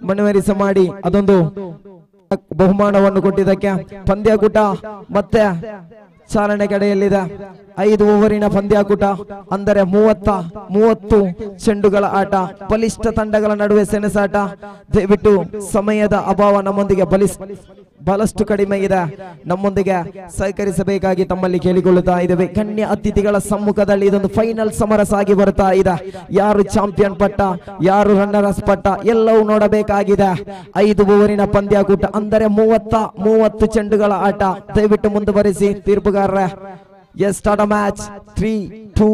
ಮನವರಿಕೆ ಮಾಡಿ ಅದೊಂದು ಬಹುಮಾನವನ್ನು ಕೊಟ್ಟಿದ್ದಕ್ಕೆ ಪಂದ್ಯಾಕೂಟ ಮತ್ತೆ ಚಾಲನೆ ಕಡೆಯಲ್ಲಿದೆ. 5 ಓವರಿನ ಪಂದ್ಯಾಕೂಟ ಅಂದರೆ 30 ಚೆಂಡುಗಳ ಆಟ, ಬಲಿಷ್ಠ ತಂಡಗಳ ನಡುವೆ ಸೆಣಸಾಟ. ದಯವಿಟ್ಟು ಸಮಯದ ಅಭಾವ ನಮ್ಮೊಂದಿಗೆ ಬಹಳಷ್ಟು ಕಡಿಮೆ ಇದೆ, ನಮ್ಮೊಂದಿಗೆ ಸಹಕರಿಸಬೇಕಾಗಿ ತಮ್ಮಲ್ಲಿ ಕೇಳಿಕೊಳ್ಳುತ್ತಾ ಇದ್ದೇವೆ. ಗಣ್ಯ ಅತಿಥಿಗಳ ಸಮ್ಮುಖದಲ್ಲಿ ಇದೊಂದು ಫೈನಲ್ ಸಮರ ಸಾಗಿ ಬರ್ತಾ ಇದೆ. ಯಾರು ಚಾಂಪಿಯನ್ ಪಟ್ಟ, ಯಾರು ರನ್ನರ್ಸ್ ಪಟ್ಟ ಎಲ್ಲವೂ ನೋಡಬೇಕಾಗಿದೆ. 5 ಓವರಿನ ಪಂದ್ಯಾಕೂಟ ಅಂದರೆ 30 ಚೆಂಡುಗಳ ಆಟ. ದಯವಿಟ್ಟು ಮುಂದುವರಿಸಿ ತೀರ್ಪುಗಾರರೇ. Yes, start a match. 3, 2,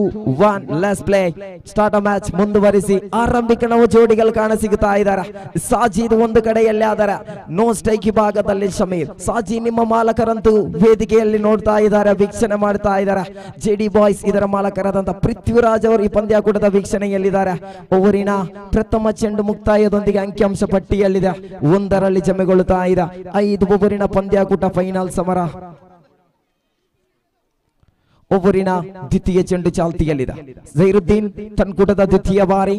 1, let's play. Start a match. ಮುಂದುವರಿಸಿ ಆರಂಭಿಕ ನಾವು ಜೋಡಿಗಳು ಕಾಣಸಿಗುತ್ತಾ ಇದ್ದಾರೆ. ಸಾಜಿದ್ ಒಂದು ಕಡೆಯಲ್ಲಿ ಆದರೆ ನೋ ಸ್ಟ್ರೈಕ್ ಭಾಗದಲ್ಲಿ ಶಮೀರ್. ಸಾಜಿ ನಿಮ್ಮ ಮಾಲಕರಂತೂ ವೇದಿಕೆಯಲ್ಲಿ ನೋಡ್ತಾ ಇದ್ದಾರೆ, ವೀಕ್ಷಣೆ ಮಾಡ್ತಾ ಇದ್ದಾರೆ. ಜೆಡಿ ಬಾಯ್ಸ್ ಇದರ ಮಾಲಕರಾದಂತ ಪೃಥ್ವಿರಾಜ್ ಅವರು ಈ ಪಂದ್ಯಾಕೂಟದ ವೀಕ್ಷಣೆಯಲ್ಲಿದ್ದಾರೆ. ಓವರಿನ ಪ್ರಥಮ ಚೆಂಡು ಮುಕ್ತಾಯದೊಂದಿಗೆ ಅಂಕಿಅಂಶ ಪಟ್ಟಿಯಲ್ಲಿದೆ 1ರಲ್ಲಿ ಜಮೆಗೊಳ್ಳುತ್ತಾ ಇದೆ. 5 ಓವರಿನ ಪಂದ್ಯಾಕೂಟ ಫೈನಲ್ ಸಮರ. ಓವರಿನ ದ್ವಿತೀಯ ಚೆಂಡು ಚಾಲ್ತಿಯಲ್ಲಿದೆ. ಝೈರುದ್ದೀನ್ ತನ್ಕೂಟದ ದ್ವಿತೀಯ ಬಾರಿ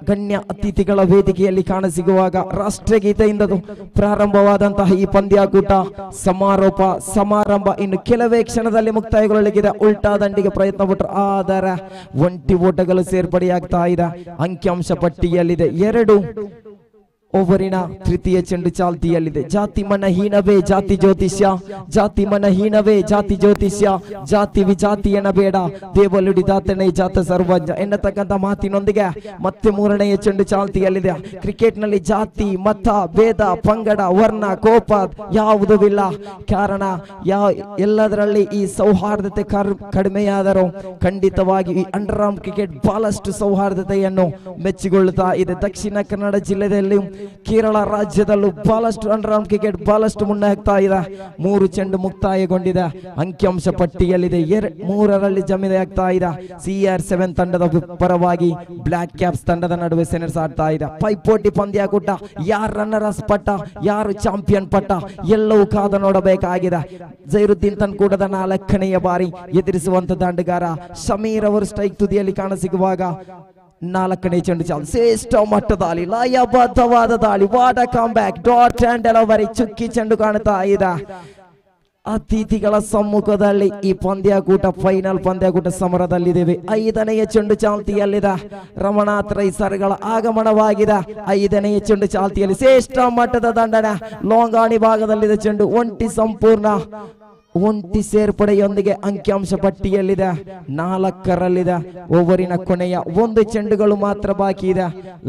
ಗಣ್ಯ ಅತಿಥಿಗಳ ವೇದಿಕೆಯಲ್ಲಿ ಕಾಣಸಿಗುವಾಗ ರಾಷ್ಟ್ರಗೀತೆಯಿಂದ ಪ್ರಾರಂಭವಾದಂತಹ ಈ ಪಂದ್ಯಾಕೂಟ ಸಮಾರಂಭ ಇನ್ನು ಕೆಲವೇ ಕ್ಷಣದಲ್ಲಿ ಮುಕ್ತಾಯಗೊಳ್ಳಲಿದೆ. ಉಲ್ಟಾ ದಂಡಿಗೆ ಪ್ರಯತ್ನ ಪಟ್ಟರು, ಆದರೆ 1 ಓಟಗಳು ಸೇರ್ಪಡೆಯಾಗ್ತಾ ಇದೆ. ಅಂಕಿಅಂಶ ಪಟ್ಟಿಯಲ್ಲಿದೆ 2. ಓವರಿನ ತೃತೀಯ ಚೆಂಡು ಚಾಲ್ತಿಯಲ್ಲಿದೆ. ಜಾತಿ ಮನಹೀನವೇ ಜಾತಿ ಜ್ಯೋತಿಷ್ಯ, ಜಾತಿ ಮನಹೀನವೇ ಜಾತಿ ಜ್ಯೋತಿಷ್ಯ, ಜಾತಿ ವಿಜಾತಿ ಎನ್ನಬೇಡ ದೇವಲುಡಿದಾತನೇ ಜಾತ ಸರ್ವಜ್ಞ ಎನ್ನತಕ್ಕಂಥ ಮಾತಿನೊಂದಿಗೆ ಮತ್ತೆ 3ನೆಯ ಚೆಂಡು ಚಾಲ್ತಿಯಲ್ಲಿದೆ. ಕ್ರಿಕೆಟ್ ನಲ್ಲಿ ಜಾತಿ ಮತ ಭೇದ ಪಂಗಡ ವರ್ಣ ಕೋಪ ಯಾವುದೂ ಇಲ್ಲ. ಕಾರಣ ಎಲ್ಲದರಲ್ಲಿ ಈ ಸೌಹಾರ್ದತೆ ಕಡಿಮೆಯಾದರೂ ಖಂಡಿತವಾಗಿ ಈ ಅಂಡರ್ ಆರ್ಮ್ ಕ್ರಿಕೆಟ್ ಬಹಳಷ್ಟು ಸೌಹಾರ್ದತೆಯನ್ನು ಮೆಚ್ಚಿಕೊಳ್ಳುತ್ತಾ ಇದೆ. ದಕ್ಷಿಣ ಕನ್ನಡ ಜಿಲ್ಲೆಯಲ್ಲಿ, ಕೇರಳ ರಾಜ್ಯದಲ್ಲೂ ಬಹಳಷ್ಟು ಅಂಡರ್ ಆರ್ಮ್ ಕ್ರಿಕೆಟ್ ಬಹಳಷ್ಟು ಮುನ್ನಡೆಯುತ್ತಾ ಇದೆ. 3 ಚೆಂಡು ಮುಕ್ತಾಯಗೊಂಡಿದೆ. ಅಂಕಿಅಂಶ ಪಟ್ಟಿಯಲ್ಲಿದೆ 3ರಲ್ಲಿ ಜಮೆಯಾಗ್ತಾ ಇದೆ. CR7 ತಂಡದ ಪರವಾಗಿ ಬ್ಲಾಕ್ ಕ್ಯಾಪ್ಸ್ ತಂಡದ ನಡುವೆ ಸೆಣಸಾಡ್ತಾ ಇದೆ. ಪೈಪೋಟಿ ಪಂದ್ಯಾಕೂಟ. ಯಾರು ರನ್ನರ್ಸ್ ಪಟ್ಟ, ಯಾರು ಚಾಂಪಿಯನ್ ಪಟ್ಟ ಎಲ್ಲವೂ ಕಾದ ನೋಡಬೇಕಾಗಿದೆ. ಝೈರುದ್ದೀನ್ ತನ್ಕೂಟದ 4ನೆಯ ಬಾರಿ ಎದುರಿಸುವಂತ ದಾಂಡುಗಾರ ಶಮೀರ್ ಅವರು ಸ್ಟ್ರೈಕ್ ತುದಿಯಲ್ಲಿ ಕಾಣಸಿಗುವಾಗ 4ನೇ ಚೆಂಡು ಚಾಲು. ಶ್ರೇಷ್ಠ ಮಟ್ಟದ ದಾಳಿ, ಲಯಬದ್ಧವಾದ ದಾಳಿ. What a come back, dot and delivery. ಚುಕ್ಕಿ ಚೆಂಡು ಕಾಣುತ್ತಾ ಇದೆ. ಅತಿಥಿಗಳ ಸಮ್ಮುಖದಲ್ಲಿ ಈ ಪಂದ್ಯಾಕೂಟ ಫೈನಲ್ ಪಂದ್ಯಾಕೂಟ ಸಮರದಲ್ಲಿದ್ದೇವೆ. 5ನೆಯ ಚೆಂಡು ಚಾಲ್ತಿಯಲ್ಲಿದೆ. ರಮಣಾಥ್ ರೈಸರ್ಗಳ ಆಗಮನವಾಗಿದೆ. 5ನೆಯ ಚೆಂಡು ಚಾಲ್ತಿಯಲ್ಲಿ ಶ್ರೇಷ್ಠ ಮಟ್ಟದ ದಂಡನೆ. ಲೋಂಗಾಣಿ ಭಾಗದಲ್ಲಿದೆ ಚೆಂಡು. ಒಂಟಿ ಸೇರ್ಪಡೆಯೊಂದಿಗೆ ಅಂಕಿಅಂಶ ಪಟ್ಟಿಯಲ್ಲಿದೆ 4ರಲ್ಲಿದೆ. ಓವರಿನ ಕೊನೆಯ 1 ಚೆಂಡುಗಳು ಮಾತ್ರ ಬಾಕಿ ಇದೆ.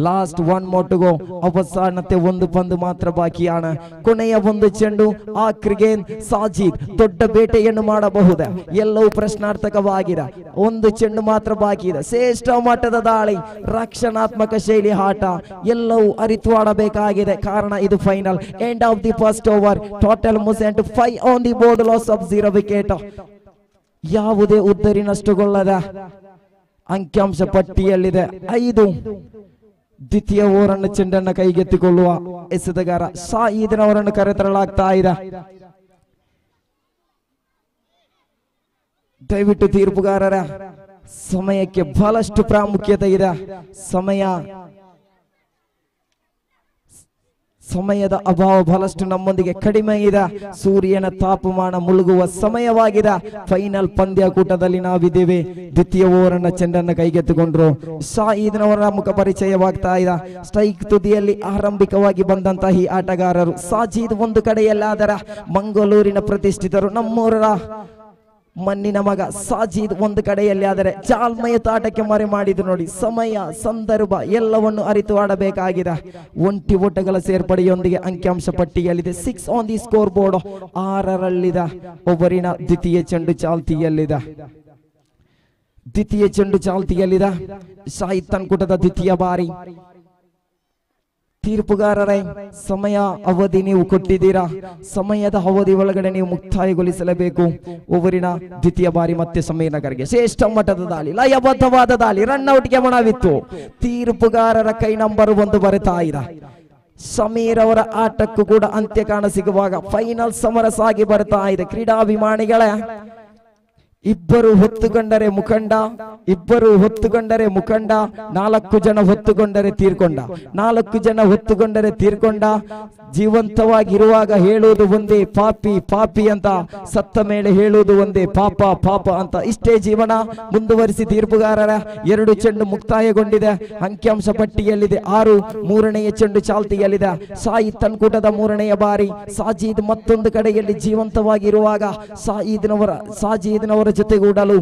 Last 1 more to go. ಅವಸಾನತೆ 1 ಪಂದು ಮಾತ್ರ ಬಾಕಿಯಾಣ. ಕೊನೆಯ 1 ಚೆಂಡು ಆಖರಿಗೆ ಸಾಜಿದ್ ದೊಡ್ಡ ಬೇಟೆಯನ್ನು ಮಾಡಬಹುದೇ, ಎಲ್ಲವೂ ಪ್ರಶ್ನಾರ್ಥಕವಾಗಿದೆ. 1 ಚೆಂಡು ಮಾತ್ರ ಬಾಕಿ ಇದೆ. ಶ್ರೇಷ್ಠ ಮಟ್ಟದ ದಾಳಿ, ರಕ್ಷಣಾತ್ಮಕ ಶೈಲಿ ಆಟ ಎಲ್ಲವೂ ಅರಿತು ಆಡಬೇಕಾಗಿದೆ. ಕಾರಣ ಇದು final. End of the first over. Total ಮುಸೆಂಟ್ 5 on the board, loss of 0 wicket. ಯಾವುದೇ ಉದ್ದರಿನಷ್ಟುಗೊಳ್ಳದ ಅಂಕಿಅಂಶ ಪಟ್ಟಿಯಲ್ಲಿದೆ 5. ದ್ವಿತೀಯ ಓವರನ್ನು ಚೆಂಡನ್ನು ಕೈಗೆತ್ತಿಕೊಳ್ಳುವ ಎಸೆತಗಾರ ಶಾಹಿದ್ರವರನ್ನು ಕರೆತರಲಾಗ್ತಾ ಇದೆ. ದಯವಿಟ್ಟು ತೀರ್ಪುಗಾರರ ಸಮಯಕ್ಕೆ ಬಹಳಷ್ಟು ಪ್ರಾಮುಖ್ಯತೆ ಇದೆ. ಸಮಯದ ಅಭಾವ ಬಹಳಷ್ಟು ನಮ್ಮೊಂದಿಗೆ ಕಡಿಮೆ ಇದೆ. ಸೂರ್ಯನ ತಾಪಮಾನ ಮುಳುಗುವ ಸಮಯವಾಗಿದೆ. ಫೈನಲ್ ಪಂದ್ಯಾಕೂಟದಲ್ಲಿ ನಾವಿದ್ದೇವೆ. ದ್ವಿತೀಯ ಓವರನ್ನ ಚೆಂಡನ್ನು ಕೈಗೆತ್ತಿಕೊಂಡ್ರು ಶಾಹಿದ್ನವರ ಮುಖ ಪರಿಚಯವಾಗ್ತಾ ಇದೆ. ಸ್ಟ್ರೈಕ್ ತುದಿಯಲ್ಲಿ ಆರಂಭಿಕವಾಗಿ ಬಂದಂತಹ ಈ ಆಟಗಾರರು ಸಾಜಿದ್ ಒಂದು ಕಡೆಯಲ್ಲಾದರೆ ಮಂಗಳೂರಿನ ಪ್ರತಿಷ್ಠಿತರು ನಮ್ಮೂರರ ಮಣ್ಣಿನ ಮಗ ಸಾಜಿದ್ ಒಂದು ಕಡೆಯಲ್ಲಿ ಆದರೆ ಜಾಲ್ಮಯ ತಾಟಕ್ಕೆ ಮರೆ ಮಾಡಿದ್ರು ನೋಡಿ. ಸಮಯ ಸಂದರ್ಭ ಎಲ್ಲವನ್ನು ಅರಿತು ಆಡಬೇಕಾಗಿದೆ. 1 ಓಟಗಳ ಸೇರ್ಪಡೆಯೊಂದಿಗೆ ಅಂಕಿಅಂಶ ಪಟ್ಟಿಯಲ್ಲಿದೆ 6 ಆನ್ ದಿ ಸ್ಕೋರ್ ಬೋರ್ಡ್. 6ರಲ್ಲಿದೆ. ಓವರಿನ ದ್ವಿತೀಯ ಚೆಂಡು ಚಾಲ್ತಿಯಲ್ಲಿದೆ. ಶಾಹಿದ್ ತನ್ಕೂಟದ ದ್ವಿತೀಯ ಬಾರಿ. ತೀರ್ಪುಗಾರರೇ, ಸಮಯ ಅವಧಿ ನೀವು ಕೊಟ್ಟಿದ್ದೀರಾ. ಸಮಯದ ಅವಧಿ ಒಳಗಡೆ ನೀವು ಮುಕ್ತಾಯಗೊಳಿಸಲೇಬೇಕು. ಓವರಿನ ದ್ವಿತೀಯ ಬಾರಿ ಮತ್ತೆ ಸಮೀರ್ ನಗರ್ಗೆ ಶ್ರೇಷ್ಠ ಮಟ್ಟದ ದಾಳಿ, ಲಯಬದ್ಧವಾದ ದಾಳಿ, ರನ್ಔಟ್ಗೆ ಮನವಿತ್ತು. ತೀರ್ಪುಗಾರರ ಕೈ ನಂಬರ್ 1 ಬರುತ್ತಾ ಇದೆ. ಸಮೀರ್ ಅವರ ಆಟಕ್ಕೂ ಕೂಡ ಅಂತ್ಯ ಕಾಣಸಿಗುವಾಗ ಫೈನಲ್ ಸಮರ ಸಾಗಿ ಬರ್ತಾ ಇದೆ. ಕ್ರೀಡಾಭಿಮಾನಿಗಳೇ, ಇಬ್ಬರು ಹೊತ್ತುಕೊಂಡರೆ ಮುಖಂಡ, ಇಬ್ಬರು ಹೊತ್ತುಕೊಂಡರೆ ಮುಖಂಡ, 4 ಜನ ಹೊತ್ತುಕೊಂಡರೆ ತೀರ್ಕೊಂಡ, 4 ಜನ ಹೊತ್ತುಕೊಂಡರೆ ತೀರ್ಕೊಂಡ. ಜೀವಂತವಾಗಿರುವಾಗ ಹೇಳುವುದು ಒಂದೇ ಪಾಪಿ ಪಾಪಿ ಅಂತ, ಸತ್ತ ಮೇಲೆ ಹೇಳುವುದು ಒಂದೇ ಪಾಪ ಪಾಪ ಅಂತ. ಇಷ್ಟೇ ಜೀವನ. ಮುಂದುವರಿಸಿ ತೀರ್ಪುಗಾರರ 2 ಚೆಂಡು ಮುಕ್ತಾಯಗೊಂಡಿದೆ. ಅಂಕಿಅಂಶ ಪಟ್ಟಿಯಲ್ಲಿದೆ 6. 3ನೆಯ ಚೆಂಡು ಚಾಲ್ತಿಯಲ್ಲಿದೆ. ಸಾಯಿದ್ ತನ್ಕೂಟದ 3ನೆಯ ಬಾರಿ. ಸಾಜೀದ್ ಮತ್ತೊಂದು ಕಡೆಯಲ್ಲಿ ಜೀವಂತವಾಗಿರುವಾಗ ಸಾಜೀದ್ನವರ ಜೊತೆಗೂಡಲು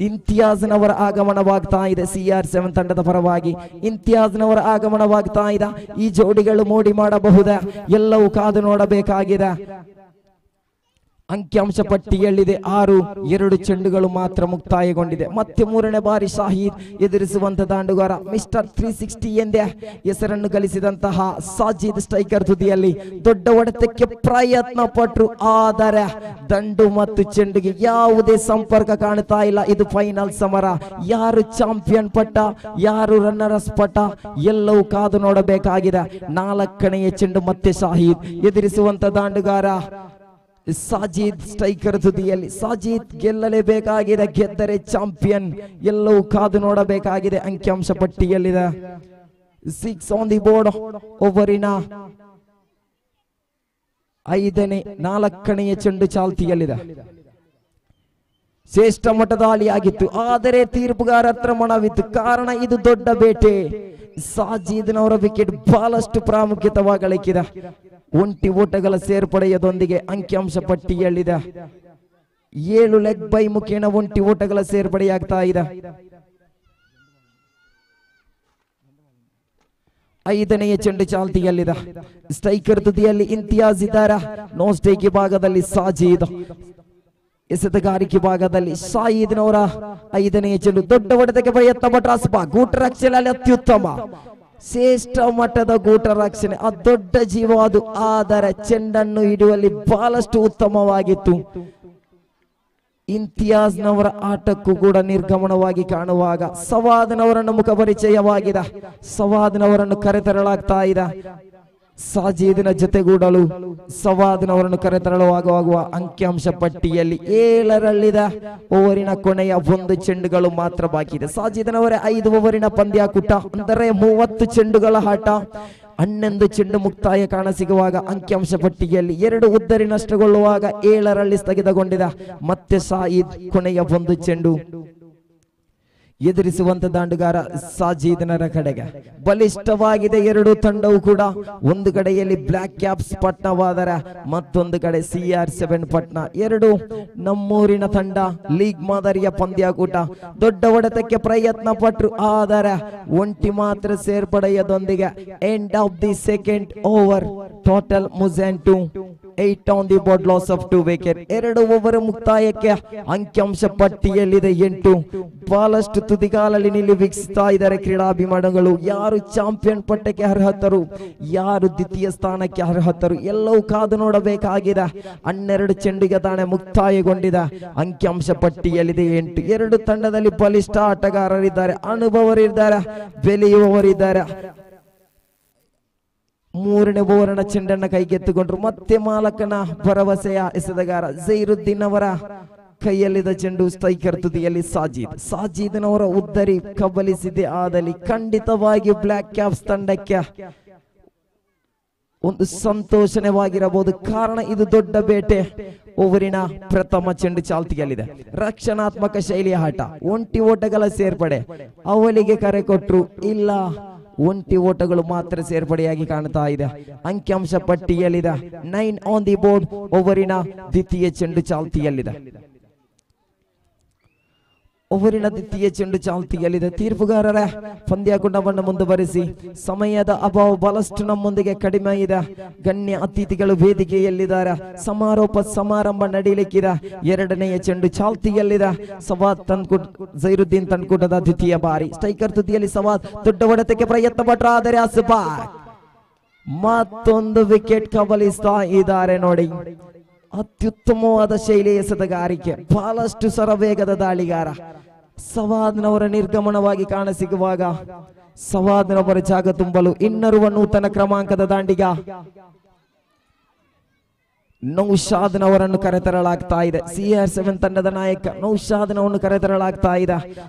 ಇಂತಿಯಾಜ್ನವರ ಆಗಮನವಾಗ್ತಾ ಇದೆ. CR7 ತಂಡದ ಪರವಾಗಿ ಇಂತಿಯಾಜ್ನವರ ಆಗಮನವಾಗ್ತಾ ಇದೆ. ಈ ಜೋಡಿಗಳು ಮೋಡಿ ಮಾಡಬಹುದೇ? ಎಲ್ಲವೂ ಕಾದು ನೋಡಬೇಕಾಗಿದೆ. ಅಂಕಿಅಂಶ ಪಟ್ಟಿಯಲ್ಲಿದೆ 6. 2 ಚೆಂಡುಗಳು ಮಾತ್ರ ಮುಕ್ತಾಯಗೊಂಡಿದೆ. ಮತ್ತೆ 3ನೇ ಬಾರಿ ಶಾಹಿದ್ ಎದುರಿಸುವಂತ ದಾಂಡುಗಾರ ಮಿಸ್ಟರ್ 360 ಎಂದೇ ಹೆಸರನ್ನು ಗಳಿಸಿದಂತಹ ಸಾಜಿದ್ ಸ್ಟ್ರೈಕರ್ ತುದಿಯಲ್ಲಿ ದೊಡ್ಡ ಹೊಡೆತಕ್ಕೆ ಪ್ರಯತ್ನ ಪಟ್ಟರು. ಆದರೆ ದಂಡು ಮತ್ತು ಚೆಂಡಿಗೆ ಯಾವುದೇ ಸಂಪರ್ಕ ಕಾಣ್ತಾ ಇಲ್ಲ. ಇದು ಫೈನಲ್ ಸಮರ. ಯಾರು ಚಾಂಪಿಯನ್ ಪಟ್ಟ, ಯಾರು ರನ್ನರ್ಸ್ ಪಟ್ಟ, ಎಲ್ಲವೂ ಕಾದು ನೋಡಬೇಕಾಗಿದೆ. 4ನೆಯ ಚೆಂಡು ಮತ್ತೆ ಶಾಹಿದ್ ಎದುರಿಸುವಂತ ದಾಂಡುಗಾರ ಸಾಜಿದ್ ಸ್ಟ್ರೈಕರ್ ತುದಿಯಲ್ಲಿ. ಸಾಜಿದ್ ಗೆಲ್ಲಲೇಬೇಕಾಗಿದೆ, ಗೆದ್ದರೆ ಚಾಂಪಿಯನ್. ಎಲ್ಲವೂ ಕಾದು ನೋಡಬೇಕಾಗಿದೆ. ಅಂಕಿಅಂಶ ಪಟ್ಟಿಯಲ್ಲಿದೆ 6 ಆನ್ ದಿ ಬೋರ್ಡ್. ಓವರಿನ 4ನೆಯ ಚೆಂಡು ಚಾಲ್ತಿಯಲ್ಲಿದೆ. ಶ್ರೇಷ್ಠ ಮಟ್ಟದ ಹಾಲಿಯಾಗಿತ್ತು, ಆದರೆ ತೀರ್ಪುಗಾರ ಹತ್ರ ಮನವಿತ್ತು. ಕಾರಣ ಇದು ದೊಡ್ಡ ಬೇಟೆ. ಸಾಜಿದ್ನವರ ವಿಕೆಟ್ ಬಹಳಷ್ಟು ಪ್ರಾಮುಖ್ಯತೆವಾಗಲಿಕ್ಕಿದೆ. ಒಂಟಿ ಓಟಗಳ ಸೇರ್ಪಡೆಯದೊಂದಿಗೆ ಅಂಕಿಅಂಶ ಪಟ್ಟಿಯಲ್ಲಿದೆ 7 ಲೆಗ್ ಬೈ ಮುಖೇನ ಒಂಟಿ ಓಟಗಳ ಸೇರ್ಪಡೆಯಾಗ್ತಾ ಇದೆ. 5ನೆಯ ಚೆಂಡು ಚಾಲ್ತಿಯಲ್ಲಿದೆ. ಸ್ಟ್ರೈಕರ್ ತುದಿಯಲ್ಲಿ ಇಂತಿಯಾಜ್ ಇದ್ದಾರೆ. ನೋ ಸ್ಟೇಕ್ ಭಾಗದಲ್ಲಿ ಸಾಜಿದ್, ಎಸೆತಗಾರಿಕೆ ಭಾಗದಲ್ಲಿ ಸಾಯಿದ್ನವರ 5ನೆಯ ಚೆಂಡು. ದೊಡ್ಡ ಹೊಡೆತಕ್ಕೆ ಪ್ರಯತ್ನ ಪಟ್ಟ ಗೂಟ ರಕ್ಷಣೆಯಲ್ಲಿ ಅತ್ಯುತ್ತಮ, ಶ್ರೇಷ್ಠ ಮಟ್ಟದ ಗೂಟ ರಕ್ಷಣೆ. ಆ ದೊಡ್ಡ ಜೀವ ಅದು, ಆದರೆ ಚೆಂಡನ್ನು ಹಿಡಿಯುವಲ್ಲಿ ಬಹಳಷ್ಟು ಉತ್ತಮವಾಗಿತ್ತು. ಇಂತಿಯಾಜ್ನವರ ಆಟಕ್ಕೂ ಕೂಡ ನಿರ್ಗಮನವಾಗಿ ಕಾಣುವಾಗ ಸವಾದ್ನವರನ್ನು ಮುಖ ಪರಿಚಯವಾಗಿದೆ. ಸವಾದ್ನವರನ್ನು ಕರೆತರಲಾಗ್ತಾ ಇದೆ. ಸಾಜೀದಿನ ಜೊತೆಗೂಡಲು ಸವಾದ್ನವರನ್ನು ಕರೆತರಲಾಗುವ ಅಂಕಿಅಂಶ ಪಟ್ಟಿಯಲ್ಲಿ 7ರಲ್ಲಿದೆ. ಓವರಿನ ಕೊನೆಯ 1 ಚೆಂಡುಗಳು ಮಾತ್ರ ಬಾಕಿ ಇದೆ. ಸಾಜೀದಿನವರೇ 5 ಓವರಿನ ಪಂದ್ಯಾಕೂಟ, ಅಂದರೆ 30 ಚೆಂಡುಗಳ ಆಟ. 11 ಚೆಂಡು ಮುಕ್ತಾಯ ಕಾಣಸಿಗುವಾಗ ಅಂಕಿಅಂಶ ಪಟ್ಟಿಯಲ್ಲಿ 2 ಉದ್ದರಿ ನಷ್ಟಗೊಳ್ಳುವಾಗ 7ರಲ್ಲಿ ಸ್ಥಗಿತಗೊಂಡಿದೆ. ಮತ್ತೆ ಸಾಯಿದ್ ಕೊನೆಯ 1 ಚೆಂಡು ಎದುರಿಸುವಂತ ದಾಂಡುಗಾರ ಸಾಜೀದ್ನರ ಕಡೆಗೆ ಬಲಿಷ್ಠವಾಗಿದೆ. 2 ತಂಡವು ಕೂಡ. ಒಂದು ಕಡೆಯಲ್ಲಿ ಬ್ಲಾಕ್ ಕ್ಯಾಪ್ಸ್ ಪಟ್ನವಾದರೆ ಮತ್ತೊಂದು ಕಡೆ CR7 ಪಟ್ನ. 2 ನಮ್ಮೂರಿನ ತಂಡ. ಲೀಗ್ ಮಾದರಿಯ ಪಂದ್ಯಾಕೂಟ. ದೊಡ್ಡ ಹೊಡೆತಕ್ಕೆ ಪ್ರಯತ್ನ ಪಟ್ಟರು, ಆದರೆ ಒಂಟಿ ಮಾತ್ರ ಸೇರ್ಪಡೆಯದೊಂದಿಗೆ end of the second over. Total ಮುಜೆಂಟು 8 on the board, loss of 2 wicket. 2 over ಮುಕ್ತಾಯಕ್ಕೆ ಅಂಕಿಅಂಶ ಪಟ್ಟಿಯಲ್ಲಿದೆ 8. ಬಹಳಷ್ಟು ತುದಿಗಾಲಲ್ಲಿ ನಿಲ್ಲಿ ವೀಕ್ಷಿಸ್ತಾ ಇದ್ದಾರೆ ಕ್ರೀಡಾಭಿಮಾನಿಗಳು. ಯಾರು ಚಾಂಪಿಯನ್ ಪಟ್ಟಕ್ಕೆ ಅರ್ಹತರು, ಯಾರು ದ್ವಿತೀಯ ಸ್ಥಾನಕ್ಕೆ ಅರ್ಹತರು, ಎಲ್ಲವೂ ಕಾದು ನೋಡಬೇಕಾಗಿದೆ. 12 ಚೆಂಡಿಗೆ ತಾನೇ ಮುಕ್ತಾಯಗೊಂಡಿದೆ. ಅಂಕಿಅಂಶ ಪಟ್ಟಿಯಲ್ಲಿದೆ 8. 2 ತಂಡದಲ್ಲಿ ಬಲಿಷ್ಠ ಆಟಗಾರರಿದ್ದಾರೆ, ಅನುಭವರಿದ್ದಾರೆ, ಬೆಳೆಯುವವರಿದ್ದಾರೆ. 3ನೇ ಓವರ್ನ ಚೆಂಡನ್ನ ಕೈಗೆತ್ತಿಕೊಂಡ್ರು. ಮತ್ತೆ ಮಾಲಕನ ಭರವಸೆಯ ಎಸೆತಗಾರ ಝೈರುದ್ದೀನ್ ಅವರ ಕೈಯಲ್ಲಿದ್ದ ಚೆಂಡು ಸ್ಟ್ರೈಕರ್ ತುದಿಯಲ್ಲಿ ಸಾಜೀದ್ನವರ ಉದ್ದರಿ ಕಬಲಿಸಿದೆ. ಆದಲ್ಲಿ ಖಂಡಿತವಾಗಿ ಬ್ಲಾಕ್ ಕ್ಯಾಪ್ಸ್ ತಂಡಕ್ಕೆ ಒಂದು ಸಂತೋಷವಾಗಿರಬಹುದು. ಕಾರಣ ಇದು ದೊಡ್ಡ ಬೇಟೆ. ಓವರಿನ ಪ್ರಥಮ ಚೆಂಡು ಚಾಲ್ತಿಯಲ್ಲಿದೆ. ರಕ್ಷಣಾತ್ಮಕ ಶೈಲಿಯ ಆಟ, ಒಂಟಿ ಓಟಗಳ ಸೇರ್ಪಡೆ. ಅವಲಿಗೆ ಕರೆ ಕೊಟ್ರು, ಇಲ್ಲ, ಒಂಟಿ ಓಟಗಳು ಮಾತ್ರ ಸೇರ್ಪಡೆಯಾಗಿ ಕಾಣ್ತಾ ಇದೆ. ಅಂಕಿಅಂಶ ಪಟ್ಟಿಯಲ್ಲಿದೆ 9 ಆನ್ ದಿ ಬೋರ್ಡ್. ಓವರಿನ ದ್ವಿತೀಯ ಚೆಂಡು ಚಾಲ್ತಿಯಲ್ಲಿದೆ. ಓವರಿನ ದ್ವಿತೀಯ ಚೆಂಡು ಚಾಲ್ತಿಯಲ್ಲಿದೆ. ತೀರ್ಪುಗಾರರ ಪಂದ್ಯಾಕೂಟವನ್ನು ಮುಂದುವರಿಸಿ ಸಮಯದ ಅಭಾವ ಬಹಳಷ್ಟು ನಮ್ಮೊಂದಿಗೆ ಕಡಿಮೆ ಇದೆ. ಗಣ್ಯ ಅತಿಥಿಗಳು ವೇದಿಕೆಯಲ್ಲಿದ್ದಾರೆ. ಸಮಾರೋಪ ಸಮಾರಂಭ ನಡೀಲಿಕ್ಕಿದೆ. 2ನೆಯ ಚೆಂಡು ಚಾಲ್ತಿಯಲ್ಲಿದೆ. ಸವಾದ್ ಝೈರುದ್ದೀನ್ ತನ್ಕೂಟದ ದ್ವಿತೀಯ ಬಾರಿ. ಸ್ಟ್ರೈಕರ್ ತುದಿಯಲ್ಲಿ ಸವಾದ್ ದೊಡ್ಡ ಹೊಡೆತಕ್ಕೆ ಪ್ರಯತ್ನ ಪಟ್ಟ, ಆದರೆ ಮತ್ತೊಂದು ವಿಕೆಟ್ ಕಬಲಿಸ್ತಾ ಇದ್ದಾರೆ. ನೋಡಿ, ಅತ್ಯುತ್ತಮವಾದ ಶೈಲಿಯ ಎಸೆತಗಾರಿಕೆ, ಬಹಳಷ್ಟು ಸರವೇಗದ ದಾಳಿಗಾರ. ಸವಾದ್ನವರ ನಿರ್ಗಮನವಾಗಿ ಕಾಣಸಿಗುವಾಗ ಸವಾದ್ನವರ ಜಾಗ ತುಂಬಲು ಇನ್ನೋರ್ವ ನೂತನ ಕ್ರಮಾಂಕದ ದಾಂಡಿಗ ನೌಶಾದ್ನವರನ್ನು ಕರೆತರಲಾಗ್ತಾ ಇದೆ. CR7 ತಂಡದ ನಾಯಕ ನೌಶಾದ್ನವನ್ನು ಕರೆತರಲಾಗ್ತಾ ಇದೆ.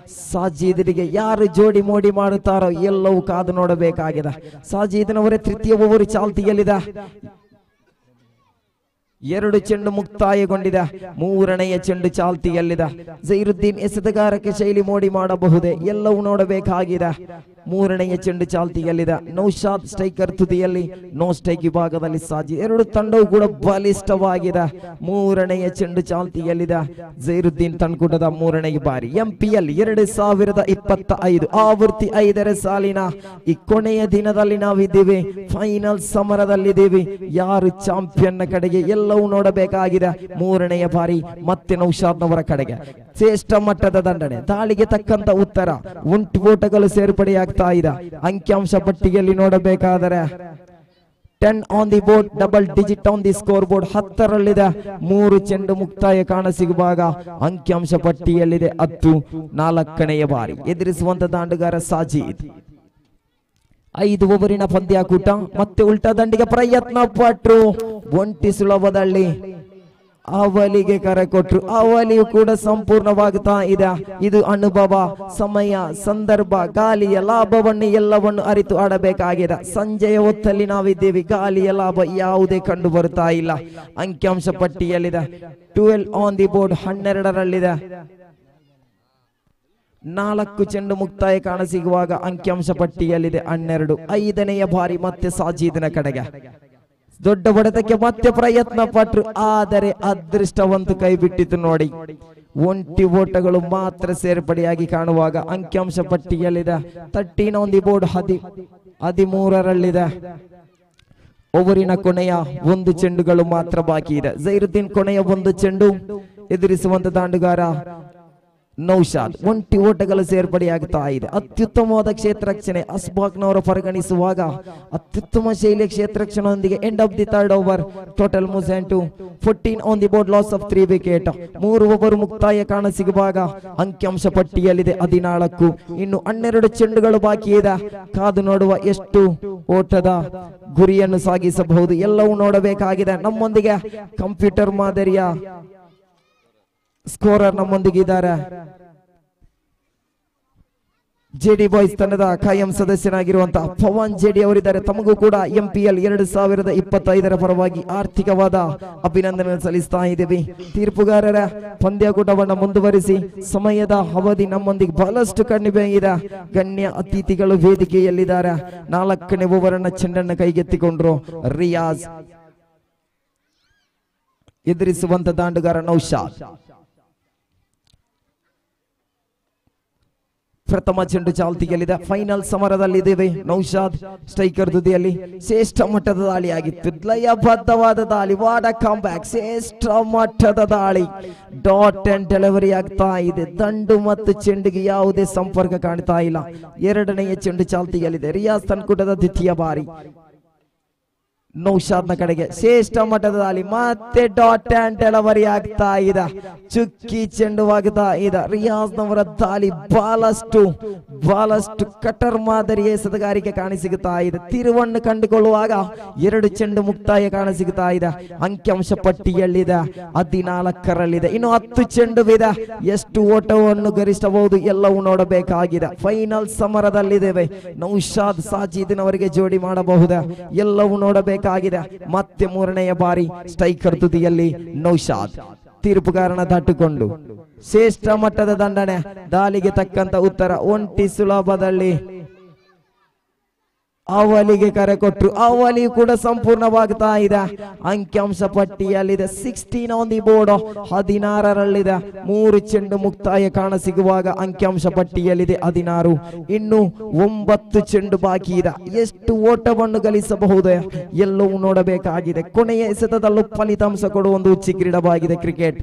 ಸಾಜೀದ್ರಿಗೆ ಯಾರು ಜೋಡಿ ಮೋಡಿ ಮಾಡುತ್ತಾರೋ ಎಲ್ಲವೂ ಕಾದು ನೋಡಬೇಕಾಗಿದೆ. ಸಾಜೀದ್ನವರೇ ತೃತೀಯ ಓವರ್ ಚಾಲ್ತಿಯಲ್ಲಿದೆ. 2 ಚೆಂಡು ಮುಕ್ತಾಯಗೊಂಡಿದೆ. 3ನೆಯ ಚೆಂಡು ಚಾಲ್ತಿಯಲ್ಲಿದೆ. ಜೈರುದ್ದೀನ್ ಎಸೆತಗಾರಕ್ಕೆ ಶೈಲಿ ಮೋಡಿ ಮಾಡಬಹುದೇ ಎಲ್ಲವೂ ನೋಡಬೇಕಾಗಿದೆ. 3ನೆಯ ಚೆಂಡು ಚಾಲ್ತಿಯಲ್ಲಿದೆ. ನೌಶಾದ್ ಸ್ಟ್ರೈಕರ್ ತುದಿಯಲ್ಲಿ, ನೋ ಸ್ಟ್ರೈಕ್ ವಿಭಾಗದಲ್ಲಿ ಸಾಜಿ. 2 ತಂಡವು ಕೂಡ ಬಲಿಷ್ಠವಾಗಿದೆ. 3ನೆಯ ಚೆಂಡು ಚಾಲ್ತಿಯಲ್ಲಿದೆ. ಜೈರುದ್ದೀನ್ ತನ್ಕೂಟದ 3ನೇ ಬಾರಿ MPL 2025 ಆವೃತ್ತಿ 5ರ ಸಾಲಿನ ಈ ಕೊನೆಯ ದಿನದಲ್ಲಿ ನಾವಿದ್ದೀವಿ. ಫೈನಲ್ ಸಮರದಲ್ಲಿದ್ದೀವಿ. ಯಾರು ಚಾಂಪಿಯನ್ ಕಡೆಗೆ ಎಲ್ಲವೂ ನೋಡಬೇಕಾಗಿದೆ. 3ನೇ ಬಾರಿ ಮತ್ತೆ ನೌಶಾದ್ನವರ ಕಡೆಗೆ ಶ್ರೇಷ್ಠ ಮಟ್ಟದ ದಂಡನೆ, ದಾಳಿಗೆ ತಕ್ಕಂತ ಉತ್ತರ, ಉಂಟು ಓಟಗಳು ಸೇರ್ಪಡೆಯಾಗ್ತಾ ಇದೆ. ಅಂಕಿಅಂಶ ಪಟ್ಟಿಯಲ್ಲಿ ನೋಡಬೇಕಾದರೆ 10 on the board, double digit on the score board 10ರಲ್ಲಿದೆ. 3 ಚೆಂಡು ಮುಕ್ತಾಯ ಕಾಣಸಿಗುವಾಗ ಅಂಕಿಅಂಶ ಪಟ್ಟಿಯಲ್ಲಿದೆ 10. 4ನೇ ಬಾರಿ ಎದುರಿಸುವಂತ ದಾಂಡುಗಾರ ಸಾಜೀದ್. 5 ಓವರಿನ ಪಂದ್ಯಾಕೂಟ. ಮತ್ತೆ ಉಲ್ಟಾ ದಂಡಿಗೆ ಪ್ರಯತ್ನ ಪಟ್ರು. ಒಂಟಿ ಸುಲಭದಲ್ಲಿ ಅವಲಿಗೆ ಕರೆ ಕೊಟ್ರು. ಅವಲಿಯು ಕೂಡ ಸಂಪೂರ್ಣವಾಗುತ್ತಾ ಇದೆ. ಇದು ಅನುಭವ, ಸಮಯ, ಸಂದರ್ಭ, ಗಾಲಿಯ ಲಾಭವನ್ನು ಎಲ್ಲವನ್ನು ಅರಿತು ಆಡಬೇಕಾಗಿದೆ. ಸಂಜೆಯ ಹೊತ್ತಲ್ಲಿ ನಾವಿದ್ದೀವಿ. ಗಾಲಿಯ ಲಾಭ ಯಾವುದೇ ಕಂಡು ಬರುತ್ತಾ ಇಲ್ಲ. ಅಂಕಿಅಂಶ ಪಟ್ಟಿಯಲ್ಲಿದೆ 12 ಆನ್ ದಿ ಬೋರ್ಡ್, 12ರಲ್ಲಿದೆ. 4 ಚೆಂಡು ಮುಕ್ತಾಯ ಕಾಣಸಿಗುವಾಗ ಅಂಕಿಅಂಶ ಪಟ್ಟಿಯಲ್ಲಿದೆ 12. 5ನೇ ಬಾರಿ ಮತ್ತೆ ಸಾಜೀದ್ನ ಕಡೆಗೆ ದೊಡ್ಡ ಹೊಡೆತಕ್ಕೆ ಮತ್ತೆ ಪ್ರಯತ್ನ ಪಟ್ರು. ಆದರೆ ಅದೃಷ್ಟವಂತೂ ಕೈ ಬಿಟ್ಟಿತು ನೋಡಿ. ಒಂಟಿ ಓಟಗಳು ಮಾತ್ರ ಸೇರ್ಪಡೆಯಾಗಿ ಕಾಣುವಾಗ ಅಂಕಿಅಂಶ ಪಟ್ಟಿಯಲ್ಲಿದೆ 13 ಆನ್ ದಿ ಬೋರ್ಡ್, 13ರಲ್ಲಿದೆ. ಓವರಿನ ಕೊನೆಯ 1 ಚೆಂಡುಗಳು ಮಾತ್ರ ಬಾಕಿ ಇದೆ. ಜೈರುದ್ದೀನ್ ಕೊನೆಯ 1 ಚೆಂಡು ಎದುರಿಸುವಂತ ದಾಂಡುಗಾರ ನೌಶಾದ್. ಒಂಟಿ ಓಟಗಳು ಸೇರ್ಪಡೆಯಾಗುತ್ತಾ ಇದೆ. ಅತ್ಯುತ್ತಮವಾದ ಕ್ಷೇತ್ರ ರಕ್ಷಣೆ ಅಸ್ಬಾಕ್ನವರು ಪರಿಗಣಿಸುವಾಗ ಅತ್ಯುತ್ತಮ ಶೈಲಿಯ ಕ್ಷೇತ್ರ ರಕ್ಷಣೆಯೊಂದಿಗೆ end of the 3rd over total moves to 14 on the board, loss of 3 wicket. 3 over ಮುಕ್ತಾಯ ಕಾಣಸಿಗುವಾಗ ಅಂಕಿಅಂಶ ಪಟ್ಟಿಯಲ್ಲಿದೆ 14. ಇನ್ನು 12 ಚೆಂಡುಗಳು ಬಾಕಿ ಇದೆ. ಕಾದು ನೋಡುವ ಎಷ್ಟು ಓಟದ ಗುರಿಯನ್ನು ಸಾಗಿಸಬಹುದು ಎಲ್ಲವೂ ನೋಡಬೇಕಾಗಿದೆ. ನಮ್ಮೊಂದಿಗೆ ಕಂಪ್ಯೂಟರ್ ಮಾದರಿಯ ಸ್ಕೋರರ್ ನಮ್ಮೊಂದಿಗಿದ್ದಾರೆ. ಜೆಡಿ ಬಾಯ್ಸ್ ತಂಡದ ಕಾಯಂ ಸದಸ್ಯನಾಗಿರುವಂತಹ ಪವನ್ ಜೆಡಿ ಅವರಿದ್ದಾರೆ. ತಮಗೂ ಕೂಡ MPL 2025ರ ಪರವಾಗಿ ಆರ್ಥಿಕವಾದ ಅಭಿನಂದನೆ ಸಲ್ಲಿಸ್ತಾ ಇದ್ದೀವಿ. ತೀರ್ಪುಗಾರರ ಪಂದ್ಯಾಕೂಟವನ್ನು ಮುಂದುವರಿಸಿ ಸಮಯದ ಅವಧಿ ನಮ್ಮೊಂದಿಗೆ ಬಹಳಷ್ಟು ಕಡಿಮೆ ಇದೆ. ಗಣ್ಯ ಅತಿಥಿಗಳು ವೇದಿಕೆಯಲ್ಲಿದ್ದಾರೆ. 4ನೇ ಓವರ್ನ ಚೆಂಡನ್ನು ಕೈಗೆತ್ತಿಕೊಂಡ್ರು ರಿಯಾಜ್. ಎದುರಿಸುವಂತ ದಾಂಡುಗಾರ ನೌಶಾದ್. ಪ್ರಥಮ ಚೆಂಡು ಚಾಲ್ತಿಯಲ್ಲಿದೆ. ಫೈನಲ್ ಸಮರದಲ್ಲಿದ್ದೇವೆ. ನೌಶಾದ್ ಸ್ಟ್ರೈಕರ್ ತುದಿಯಲ್ಲಿ ಶ್ರೇಷ್ಠ ಮಟ್ಟದ ದಾಳಿಯಾಗಿತ್ತು. ಲಯಬದ್ಧವಾದ ದಾಳಿ, ವಾಡ ಕಾಂಬ್ಯಾಕ್, ಶ್ರೇಷ್ಠ ಮಟ್ಟದ ದಾಳಿ. ಡಾಟ್ ಅಂಡ್ ಡೆಲಿವರಿ ಆಗ್ತಾ ಇದೆ. ದಂಡು ಮತ್ತು ಚೆಂಡಿಗೆ ಯಾವುದೇ ಸಂಪರ್ಕ ಕಾಣ್ತಾ ಇಲ್ಲ. 2ನೇ ಚೆಂಡು ಚಾಲ್ತಿಯಲ್ಲಿದೆ. ರಿಯಾಜ್ ತನ್ಕೂಟದ ದ್ವಿತೀಯ ಬಾರಿ ನೌಶಾದ್ನ ಕಡೆಗೆ ಶ್ರೇಷ್ಠ ಮಟ್ಟದ ದಾಳಿ. ಮತ್ತೆ ಡಾಟ್ ಅಂಡ್ ಡೆಲಿವರಿ ಆಗ್ತಾ ಇದೆ. ಚುಕ್ಕಿ ಚೆಂಡುವಾಗ್ತಾ ಇದೆ. ರಿಯಾಜ್ನವರ ದಾಳಿ ಬಹಳಷ್ಟು ಕಟರ್ ಮಾದರಿಯ ಎಸೆತಗಾರಿಕೆ ಕಾಣಿಸಿಗುತ್ತಾ ಇದೆ. ತಿರುವನ್ನು ಕಂಡುಕೊಳ್ಳುವಾಗ 2 ಚೆಂಡು ಮುಕ್ತಾಯ ಕಾಣಿಸಿಗುತ್ತಾ ಇದೆ. ಅಂಕಿಅಂಶ ಪಟ್ಟಿಯಲ್ಲಿದೆ 14ರಲ್ಲಿದೆ. ಇನ್ನು 10 ಚೆಂಡುವಿದೆ. ಎಷ್ಟು ಓಟವನ್ನು ಗರಿಷ್ಠಬಹುದು ಎಲ್ಲವೂ ನೋಡಬೇಕಾಗಿದೆ. ಫೈನಲ್ ಸಮರದಲ್ಲಿದ್ದೇವೆ. ನೌಶಾದ್ ಸಾಜೀದ್ನವರಿಗೆ ಜೋಡಿ ಮಾಡಬಹುದೇ ಎಲ್ಲವೂ ನೋಡಬೇಕು. ಮತ್ತೆ 3ನೇ ಬಾರಿ ಸ್ಟ್ರೈಕರ್ ತುದಿಯಲ್ಲಿ ನೌಶಾದ್. ತೀರ್ಪುಗಾರನ ದಾಟಿಕೊಂಡು ಶ್ರೇಷ್ಠ ಮಟ್ಟದ ದಂಡನೆ, ದಾಳಿಗೆ ತಕ್ಕಂತ ಉತ್ತರ. ಒಂಟಿ ಸುಲಭದಲ್ಲಿ ಅವಲಿಗೆ ಕರೆ ಕೊಟ್ಟರು. ಅವಲಿ ಕೂಡ ಸಂಪೂರ್ಣವಾಗ್ತಾ ಇದೆ. ಅಂಕಿಅಂಶ ಪಟ್ಟಿಯಲ್ಲಿದೆ 16 ಆನ್ ದಿ ಬೋರ್ಡ್, 16ರಲ್ಲಿದೆ. 3 ಚೆಂಡು ಮುಕ್ತಾಯ ಕಾಣಸಿಗುವಾಗ ಅಂಕಿಅಂಶ ಪಟ್ಟಿಯಲ್ಲಿದೆ 16. ಇನ್ನು 9 ಚೆಂಡು ಬಾಕಿ ಇದೆ. ಎಷ್ಟು ಓಟವನ್ನು ಗಳಿಸಬಹುದು ಎಲ್ಲವೂ ನೋಡಬೇಕಾಗಿದೆ. ಕೊನೆಯ ಎಸೆತದಲ್ಲೂ ಫಲಿತಾಂಶ ಕೊಡುವ ಒಂದು ಹುಚ್ಚಿ ಕ್ರೀಡಾವಾಗಿದೆ ಕ್ರಿಕೆಟ್.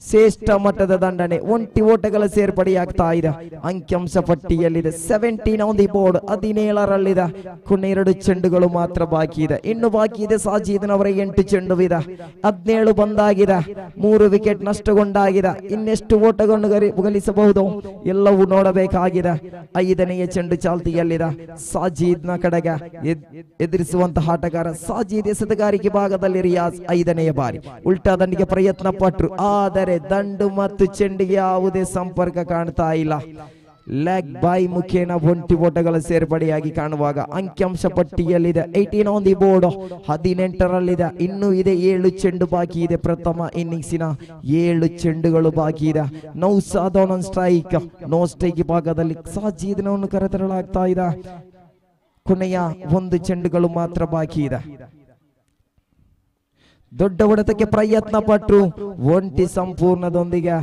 ಶ್ರೇಷ್ಠ ಮಟ್ಟದ ದಂಡನೆ. 20 ಓಟಗಳ ಸೇರ್ಪಡೆಯಾಗ್ತಾ ಇದೆ. ಅಂಕಿಅಂಶ ಪಟ್ಟಿಯಲ್ಲಿದೆ 17 ಆನ್ ದಿ ಬೋರ್ಡ್. 17ರಲ್ಲಿದೆ. ಕೊನೆ 2 ಚೆಂಡುಗಳು ಮಾತ್ರ ಬಾಕಿ ಇದೆ. ಇನ್ನು ಬಾಕಿ ಇದೆ ಸಾಜಿದ್ನವರ 8 ಚೆಂಡು ಇದೆ. 17 ಬಂದಾಗಿದೆ. 3 ವಿಕೆಟ್ ನಷ್ಟಗೊಂಡಾಗಿದೆ. ಇನ್ನೆಷ್ಟು ಓಟಗಳನ್ನು ಗಳಿಸಬಹುದು ಎಲ್ಲವೂ ನೋಡಬೇಕಾಗಿದೆ. 5ನೇ ಚೆಂಡು ಚಾಲ್ತಿಯಲ್ಲಿದೆ. ಸಾಜಿದ್ನ ಕಡೆಗೆ ಎದುರಿಸುವಂತಹ ಆಟಗಾರ ಸಾಜಿದ್. ಎಸೆತಗಾರಿಕೆ ಭಾಗದಲ್ಲಿ ರಿಯಾಜ್ 5ನೇ ಬಾರಿ ಉಲ್ಟಾ ದಂಡಿಗೆ ಪ್ರಯತ್ನ ಪಟ್ಟರು. ಆದರೆ ದಂಡು ಮತ್ತು ಚೆಂಡಿಗೆ ಯಾವುದೇ ಸಂಪರ್ಕ ಕಾಣ್ತಾ ಇಲ್ಲ. ಲೆಗ್ ಬೈ ಮುಖೇನ 20 ಓಟಗಳ ಸೇರ್ಪಡೆಯಾಗಿ ಕಾಣುವಾಗ ಅಂಕಿಅಂಶ ಪಟ್ಟಿಯಲ್ಲಿದೆ 18 ಆನ್ ದಿ ಬೋರ್ಡ್. 18ರಲ್ಲಿದೆ. ಇನ್ನೂ ಇದೆ 7 ಚೆಂಡು ಬಾಕಿ ಇದೆ. ಪ್ರಥಮ ಇನ್ನಿಂಗ್ಸಿನ 7 ಚೆಂಡುಗಳು ಬಾಕಿ ಇದೆ. ನೌಸಾದ್ ಆನ್ ಸ್ಟ್ರೈಕ್. ನೋ ಸ್ಟ್ರೈಕ್ ಭಾಗದಲ್ಲಿ ಸಾಜಿದ್ನವನ್ನು ಕರೆತರಲಾಗ್ತಾ ಇದೆ. ಕೊನೆಯ 1 ಚೆಂಡುಗಳು ಮಾತ್ರ ಬಾಕಿ ಇದೆ. ದೊಡ್ಡ ಹೊಡೆತಕ್ಕೆ ಪ್ರಯತ್ನ ಪಟ್ಟರು. 20 ಸಂಪೂರ್ಣದೊಂದಿಗೆ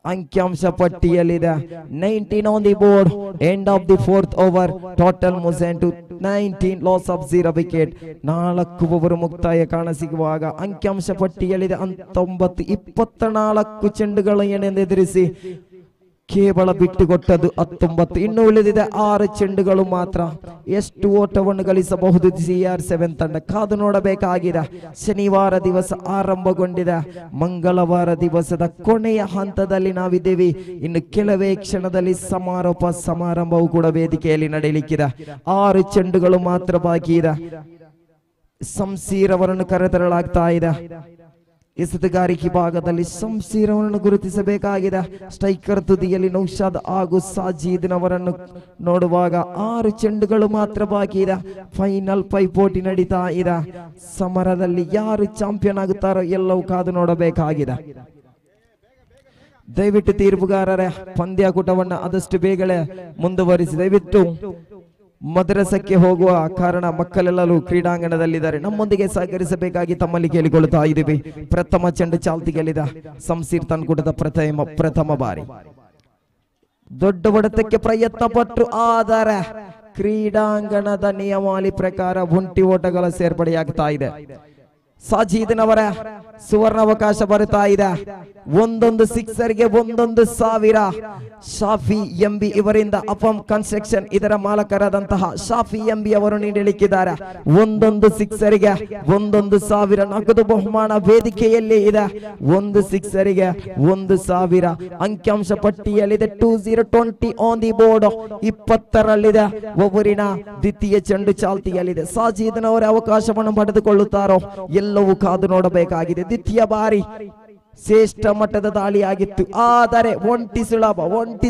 ಅಂಕಿಅಂಶ ಪಟ್ಟಿಯಲ್ಲಿದೆ 19 on the board. End of the 4th over. Total ಮುಸೆನ್ to 19, loss of 0 wicket. 4 over ಮುಕ್ತಾಯ ಕಾಣಸಿಗುವಾಗ ಅಂಕಿಅಂಶ ಪಟ್ಟಿಯಲ್ಲಿದೆ 19. 24 ಚೆಂಡುಗಳನ್ನು ಎದುರಿಸಿ ಕೇವಲ ಬಿಟ್ಟುಕೊಟ್ಟದ್ದು 19. ಇನ್ನು ಉಳಿದಿದೆ 6 ಚೆಂಡುಗಳು ಮಾತ್ರ. ಎಷ್ಟು ಓಟವನ್ನು ಗಳಿಸಬಹುದು CR7 ತಂಡ ಕಾದು ನೋಡಬೇಕಾಗಿದೆ. ಶನಿವಾರ ದಿವಸ ಆರಂಭಗೊಂಡಿದೆ. ಮಂಗಳವಾರ ದಿವಸದ ಕೊನೆಯ ಹಂತದಲ್ಲಿ ನಾವಿದ್ದೇವೆ. ಇನ್ನು ಕೆಲವೇ ಕ್ಷಣದಲ್ಲಿ ಸಮಾರೋಪ ಸಮಾರಂಭವು ಕೂಡ ವೇದಿಕೆಯಲ್ಲಿ ನಡೆಯಲಿಕ್ಕಿದೆ. 6 ಚೆಂಡುಗಳು ಮಾತ್ರ ಬಾಕಿ ಇದೆ. ಶಂಸೀರ್ ಅವರನ್ನು ಕರೆತರಲಾಗ್ತಾ ಇದೆ. ಎಸೆತಗಾರಿಕೆ ಭಾಗದಲ್ಲಿ ಶಂಸೀರ್ ಅವರನ್ನು ಗುರುತಿಸಬೇಕಾಗಿದೆ. ಸ್ಟ್ರೈಕರ್ ತುದಿಯಲ್ಲಿ ನೌಶಾದ್ ಹಾಗೂ ಸಾಜಿದ್ನವರನ್ನು ನೋಡುವಾಗ 6 ಚೆಂಡುಗಳು ಮಾತ್ರ ಬಾಕಿ ಇದೆ. ಫೈನಲ್ ಪೈಪೋಟಿ ನಡೀತಾ ಇದೆ. ಸಮರದಲ್ಲಿ ಯಾರು ಚಾಂಪಿಯನ್ ಆಗುತ್ತಾರೋ ಎಲ್ಲವೂ ಕಾದು ನೋಡಬೇಕಾಗಿದೆ. ದಯವಿಟ್ಟು ತೀರ್ಪುಗಾರರೇ ಪಂದ್ಯಾಕೂಟವನ್ನ ಆದಷ್ಟು ಬೇಗನೆ ಮುಂದುವರಿಸಿ. ದಯವಿಟ್ಟು ಮದ್ರಸಕ್ಕೆ ಹೋಗುವ ಕಾರಣ ಮಕ್ಕಳೆಲ್ಲರೂ ಕ್ರೀಡಾಂಗಣದಲ್ಲಿದ್ದಾರೆ. ನಮ್ಮೊಂದಿಗೆ ಸಹಕರಿಸಬೇಕಾಗಿ ತಮ್ಮಲ್ಲಿ ಕೇಳಿಕೊಳ್ಳುತ್ತಾ ಇದ್ದೀವಿ. ಪ್ರಥಮ ಚೆಂಡು ಚಾಲ್ತಿಯಲ್ಲಿದೆ. ಶಂಸೀರ್ ತನ್ಕೂಟದ ಪ್ರಥಮ ಬಾರಿ ದೊಡ್ಡ ಹೊಡೆತಕ್ಕೆ ಪ್ರಯತ್ನ ಪಟ್ಟರು. ಆದರೆ ಕ್ರೀಡಾಂಗಣದ ನಿಯಮಾವಳಿ ಪ್ರಕಾರ 20 ಓಟಗಳ ಸೇರ್ಪಡೆಯಾಗ್ತಾ ಇದೆ. ಸಾಜಿದ್ನವರ ಸುವರ್ಣಾವಕಾಶ ಬರುತ್ತಾ ಇದೆ. ಒಂದೊಂದು ಸಿಕ್ಸರ್ಗೆ 1,000. ಶಾಫಿ ಎಂಬಿ ಇವರಿಂದ ಅಪಂ ಕನ್ಸ್ಟ್ರಕ್ಷನ್ ಇದರ ಮಾಲಕರಾದಂತಹ ಶಾಫಿ ಎಂಬಿ ಅವರು ನೀಡಲಿಕ್ಕಿದ್ದಾರೆ. ಒಂದೊಂದು ಸಿಕ್ಸರ್ಗೆ 1,000 ನಗದು ಬಹುಮಾನ ವೇದಿಕೆಯಲ್ಲಿ ಇದೆ. 1 ಸಿಕ್ಸರಿಗೆ 1,000. ಅಂಕಿಅಂಶ ಪಟ್ಟಿಯಲ್ಲಿದೆ 20 ಆನ್ ದಿ ಬೋರ್ಡ್. 20ರಲ್ಲಿದೆ. ಓವರಿನ ದ್ವಿತೀಯ ಚೆಂಡು ಚಾಲ್ತಿಯಲ್ಲಿದೆ. ಸಾಜಿದ್ನವರ ಅವಕಾಶವನ್ನು ಪಡೆದುಕೊಳ್ಳುತ್ತಾರೋ ಎಲ್ಲವೂ ಕಾದು ನೋಡಬೇಕಾಗಿದೆ. ದ್ವಿತೀಯ ಬಾರಿ ಶ್ರೇಷ್ಠ ಮಟ್ಟದ ದಾಳಿಯಾಗಿತ್ತು. ಆದರೆ ಒಂಟಿ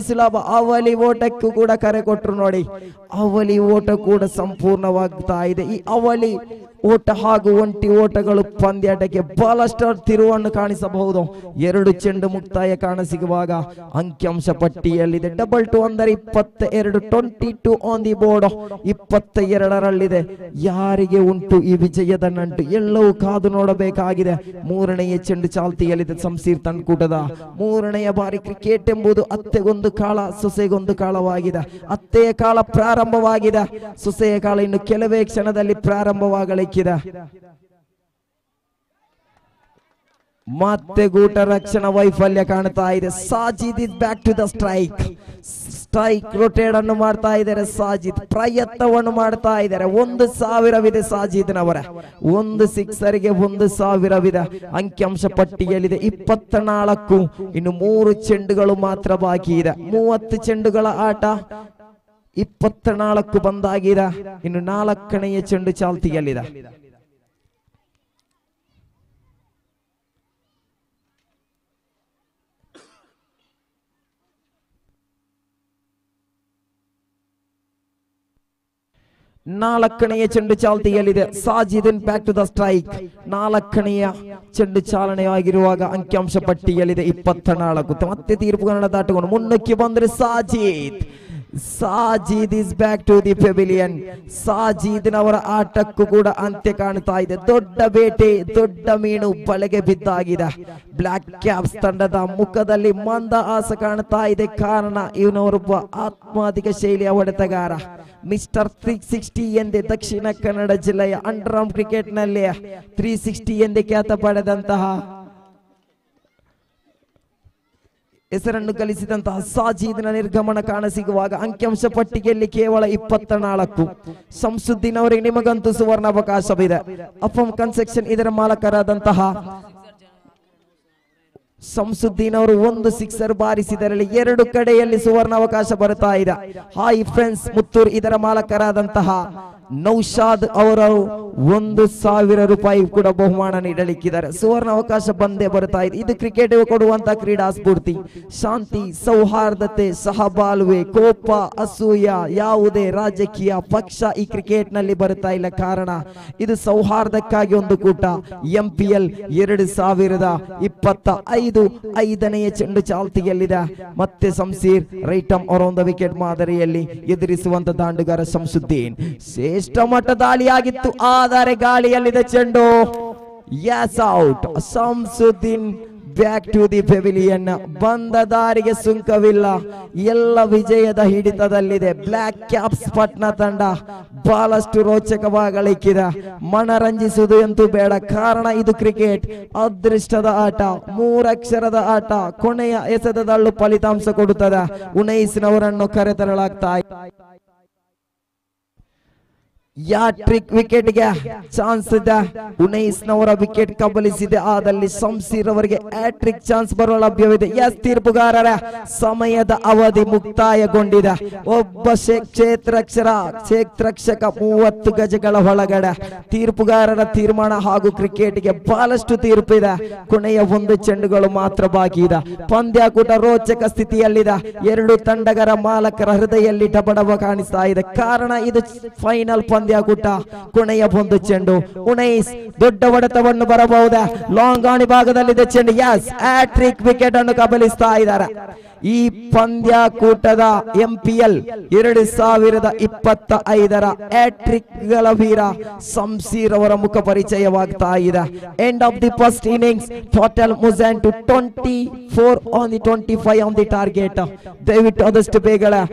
ಸುಲಭ ಅವಲಿ ಓಟಕ್ಕೂ ಕೂಡ ಕರೆ ಕೊಟ್ಟರು. ನೋಡಿ, ಅವಲಿ ಓಟ ಕೂಡ ಸಂಪೂರ್ಣವಾಗ್ತಾ ಇದೆ. ಈ ಅವಲಿ ಓಟ ಹಾಗೂ ಒಂಟಿ ಓಟಗಳು ಪಂದ್ಯಾಟಕ್ಕೆ ಬಹಳಷ್ಟು ತಿರುವನ್ನು ಕಾಣಿಸಬಹುದು. 2 ಚೆಂಡು ಮುಕ್ತಾಯ ಕಾಣಸಿಗುವಾಗ ಅಂಕಿಅಂಶ ಪಟ್ಟಿಯಲ್ಲಿದೆ 2 ಅಂದರೆ 22. 22 ಆನ್ ದಿ ಬೋರ್ಡ್. 22ರಲ್ಲಿದೆ. ಯಾರಿಗೆ ಉಂಟು ಈ ವಿಜಯದ ನಂಟು ಎಲ್ಲವೂ ಕಾದು ನೋಡಬೇಕಾಗಿದೆ. 3ನೇ ಚೆಂಡು ಚಾಲ್ತಿಯಲ್ಲಿದೆ. ಶಂಸೀರ್ ತನ್ಕೂಟದ 3ನೇ ಬಾರಿ. ಕ್ರಿಕೆಟ್ ಎಂಬುದು ಅತ್ತೆಗೊಂದು ಕಾಳ ಸೊಸೆಗೊಂದು ಕಾಳವಾಗಿದೆ. ಅತ್ತೆಯ ಕಾಳ ಪ್ರಾರಂಭವಾಗಿದೆ. ಸೊಸೆಯ ಕಾಳ ಇನ್ನು ಕೆಲವೇ ಕ್ಷಣದಲ್ಲಿ ಪ್ರಾರಂಭವಾಗಲಿಕ್ಕಿದೆ. ಮತ್ತೆ ಗೂಟ ರಕ್ಷಣಾ ವೈಫಲ್ಯ ಕಾಣ್ತಾ ಇದೆ. Sajid is back to the strike. Rotate ಅನ್ನು ಮಾಡ್ತಾ ಇದ್ದಾರೆ. ಸಾಜಿದ್ ಪ್ರಯತ್ನವನ್ನು ಮಾಡ್ತಾ ಇದ್ದಾರೆ. 1,000 ಸಾಜಿದ್ನವರ 1 ಸಿಕ್ಸರ್ಗೆ 1,000. ಅಂಕಿಅಂಶ ಪಟ್ಟಿಯಲ್ಲಿದೆ 24. ಇನ್ನು 3 ಚೆಂಡುಗಳು ಮಾತ್ರ ಬಾಕಿ ಇದೆ. 30 ಚೆಂಡುಗಳ ಆಟ. 24 ಬಂದಾಗಿದೆ. ಇನ್ನು 4ನೇ ಚೆಂಡು ಚಾಲ್ತಿಯಲ್ಲಿದೆ. ನಾಲ್ಕನೆಯ ಚೆಂಡು ಚಾಲ್ತಿಯಲ್ಲಿದೆ. Sajid back to the strike. 4ನೆಯ ಚೆಂಡು ಚಾಲನೆಯಾಗಿರುವಾಗ ಅಂಕಿಅಂಶ ಪಟ್ಟಿಯಲ್ಲಿದೆ 24. ಮತ್ತೆ ತೀರ್ಪುಗಳನ್ನು ದಾಟಿಕೊಂಡು ಮುನ್ನಕ್ಕೆ ಬಂದ್ರೆ Sajid is back to the pavilion. ಸಾಜಿದ್ನವರ ಆಟಕ್ಕೂ ಕೂಡ ಅಂತ್ಯ ಕಾಣ್ತಾ ಇದೆ. ದೊಡ್ಡ ಬೇಟೆ, ದೊಡ್ಡ ಮೀನು ಬಲೆಗೆ ಬಿದ್ದಾಗಿದೆ. ಬ್ಲಾಕ್ ಕ್ಯಾಪ್ಸ್ ತಂಡದ ಮುಖದಲ್ಲಿ ಮಂದಹಾಸ ಕಾಣ್ತಾ ಇದೆ. ಕಾರಣ ಇವನವರೊಬ್ಬ ಆತ್ಮಾಧಿಕ ಶೈಲಿಯ ಹೊಡೆತಗಾರ. ಮಿಸ್ಟರ್ 360 ಎಂದೇ ದಕ್ಷಿಣ ಕನ್ನಡ ಜಿಲ್ಲೆಯ ಅಂಡರ್ ಆರ್ಮ್ ಕ್ರಿಕೆಟ್ ನಲ್ಲಿ 360 ಎಂದೇ ಖ್ಯಾತ ಪಡೆದಂತಹ ಹೆಸರನ್ನು ಗಳಿಸಿದಂತಹ ಸಾಜೀದ್ನ ನಿರ್ಗಮನ ಕಾಣಸಿಗುವಾಗ ಅಂಕಿಅಂಶ ಪಟ್ಟಿಗೆಯಲ್ಲಿ ಕೇವಲ 24. ಶಂಸುದ್ದೀನ್ ಅವರಿಗೆ ನಿಮಗಂತೂ ಸುವರ್ಣಾವಕಾಶವಿದೆ. ಅಫಮ್ ಕನ್ಸ್ಟ್ರಕ್ಷನ್ ಇದರ ಮಾಲಕರಾದಂತಹ ಶಂಸುದ್ದೀನ್ ಅವರು 1 ಸಿಕ್ಸರ್ ಬಾರಿಸಿದರಲ್ಲಿ 2 ಕಡೆಯಲ್ಲಿ ಸುವರ್ಣಾವಕಾಶ ಬರ್ತಾ ಇದೆ. ಹಾಯ್ ಫ್ರೆಂಡ್ಸ್, ಮುತ್ತೂರ್ ಇದರ ಮಾಲಕರಾದಂತಹ ನೌಶಾದ್ ಅವರು 1,000 ರೂಪಾಯಿ ಕೂಡ ಬಹುಮಾನ ನೀಡಲಿಕ್ಕಿದ್ದಾರೆ. ಸುವರ್ಣ ಅವಕಾಶ ಬಂದೇ ಬರ್ತಾ ಇದೆ. ಇದು ಕ್ರಿಕೆಟ್ ಕೊಡುವಂತ ಕ್ರೀಡಾ ಸ್ಫೂರ್ತಿ, ಶಾಂತಿ, ಸೌಹಾರ್ದತೆ, ಸಹಬಾಳ್ವೆ, ಕೋಪ, ಅಸೂಯ, ಯಾವುದೇ ರಾಜಕೀಯ ಪಕ್ಷ ಈ ಕ್ರಿಕೆಟ್ ನಲ್ಲಿ ಬರ್ತಾ ಇಲ್ಲ. ಕಾರಣ ಇದು ಸೌಹಾರ್ದಕ್ಕಾಗಿ ಒಂದು ಕೂಟ. MPL 2025 5ನೇ ಚೆಂಡು ಚಾಲ್ತಿಯಲ್ಲಿದೆ. ಮತ್ತೆ ಶಂಸೀರ್ ರೈಟಮ್ ಅವರ ಒಂದು ವಿಕೆಟ್ ಮಾದರಿಯಲ್ಲಿ ಎದುರಿಸುವಂತ ದಾಂಡುಗಾರ ಶಂಸುದ್ದೀನ್. ಶ್ರೇಷ್ಠ ಮಟ್ಟ ದಾಳಿಯಾಗಿತ್ತು, ಆದರೆ ಗಾಳಿಯಲ್ಲಿದೆ ಚೆಂಡು. Yes out. Shamsuddin back to the pavilion. ಬಂದ ದಾರಿಗೆ ಸುಂಕವಿಲ್ಲ, ಎಲ್ಲ ವಿಜಯದ ಹಿಡಿತದಲ್ಲಿದೆ. ಬ್ಲಾಕ್ ಕ್ಯಾಪ್ಸ್ ಪಟ್ನ ತಂಡ ಬಹಳಷ್ಟು ರೋಚಕವಾಗಲಿಕ್ಕಿದೆ. ಮನರಂಜಿಸುವುದು ಎಂತೂ ಬೇಡ, ಕಾರಣ ಇದು ಕ್ರಿಕೆಟ್, ಅದೃಷ್ಟದ ಆಟ, 3 ಅಕ್ಷರದ ಆಟ. ಕೊನೆಯ ಎಸೆತದಲ್ಲೂ ಫಲಿತಾಂಶ ಕೊಡುತ್ತದೆ. ಉನೈಸ್ನವರನ್ನು ಕರೆತರಲಾಗ್ತಾ ಯಾಟ್ರಿಕ್ ವಿಕೆಟ್ ಗೆ ಚಾನ್ಸ್ ಇದೆ. ಉನೈಸ್ನವರ ವಿಕೆಟ್ ಕಬಲಿಸಿದೆ, ಆದಲ್ಲಿ ಶಂಸೀರ್ ಅವರಿಗೆ ಹ್ಯಾಟ್ರಿಕ್ ಚಾನ್ಸ್ ಬರುವ ಲಭ್ಯವಿದೆ. ಎಸ್, ತೀರ್ಪುಗಾರರ ಸಮಯದ ಅವಧಿ ಮುಕ್ತಾಯಗೊಂಡಿದೆ. ಒಬ್ಬ ಕ್ಷೇತ್ರರಕ್ಷಕ 30 ಗಜಗಳ ಒಳಗಡೆ. ತೀರ್ಪುಗಾರರ ತೀರ್ಮಾನ ಹಾಗೂ ಕ್ರಿಕೆಟ್ಗೆ ಬಹಳಷ್ಟು ತೀರ್ಪಿದೆ. ಕೊನೆಯ 1 ಚೆಂಡುಗಳು ಮಾತ್ರ ಬಾಕಿ ಇದೆ. ಪಂದ್ಯಾಕೂಟ ರೋಚಕ ಸ್ಥಿತಿಯಲ್ಲಿದೆ. 2 ತಂಡಗಳ ಮಾಲಕರ ಹೃದಯದಲ್ಲಿ ಡಬಡಬ ಕಾಣಿಸ್ತಾ ಇದೆ. ಕಾರಣ ಇದು ಫೈನಲ್ ಪಂದ್ಯಾಕೂಟ. ಕೊನೆಯ 1 ಚೆಂಡು. ಉನೈಸ್ ದೊಡ್ಡ ಹೊಡೆತವನ್ನು ಬರಬಹುದಾ? ಲಾಂಗ್ ಆಣಿ ಭಾಗದಲ್ಲಿದೆ ಚೆಂಡು. ಯಸ್, ಹ್ಯಾಟ್ರಿಕ್ ವಿಕೆಟ್ ಅನ್ನು ಕಬಲಿಸ್ತಾ ಇದ್ದಾರೆ. ಈ ಪಂದ್ಯಾಕೂಟದ MPL 2025 ಹ್ಯಾಟ್ರಿಕ್ ಗಳ ವೀರ ಶಂಸೀರ್ ಅವರ ಮುಖ ಪರಿಚಯವಾಗ್ತಾ ಇದೆ. End of the first innings, total ಮುಜಾನ್ to 24 on the 25 on the target. ದಯವಿಟ್ಟು ಆದಷ್ಟು ಬೇಗ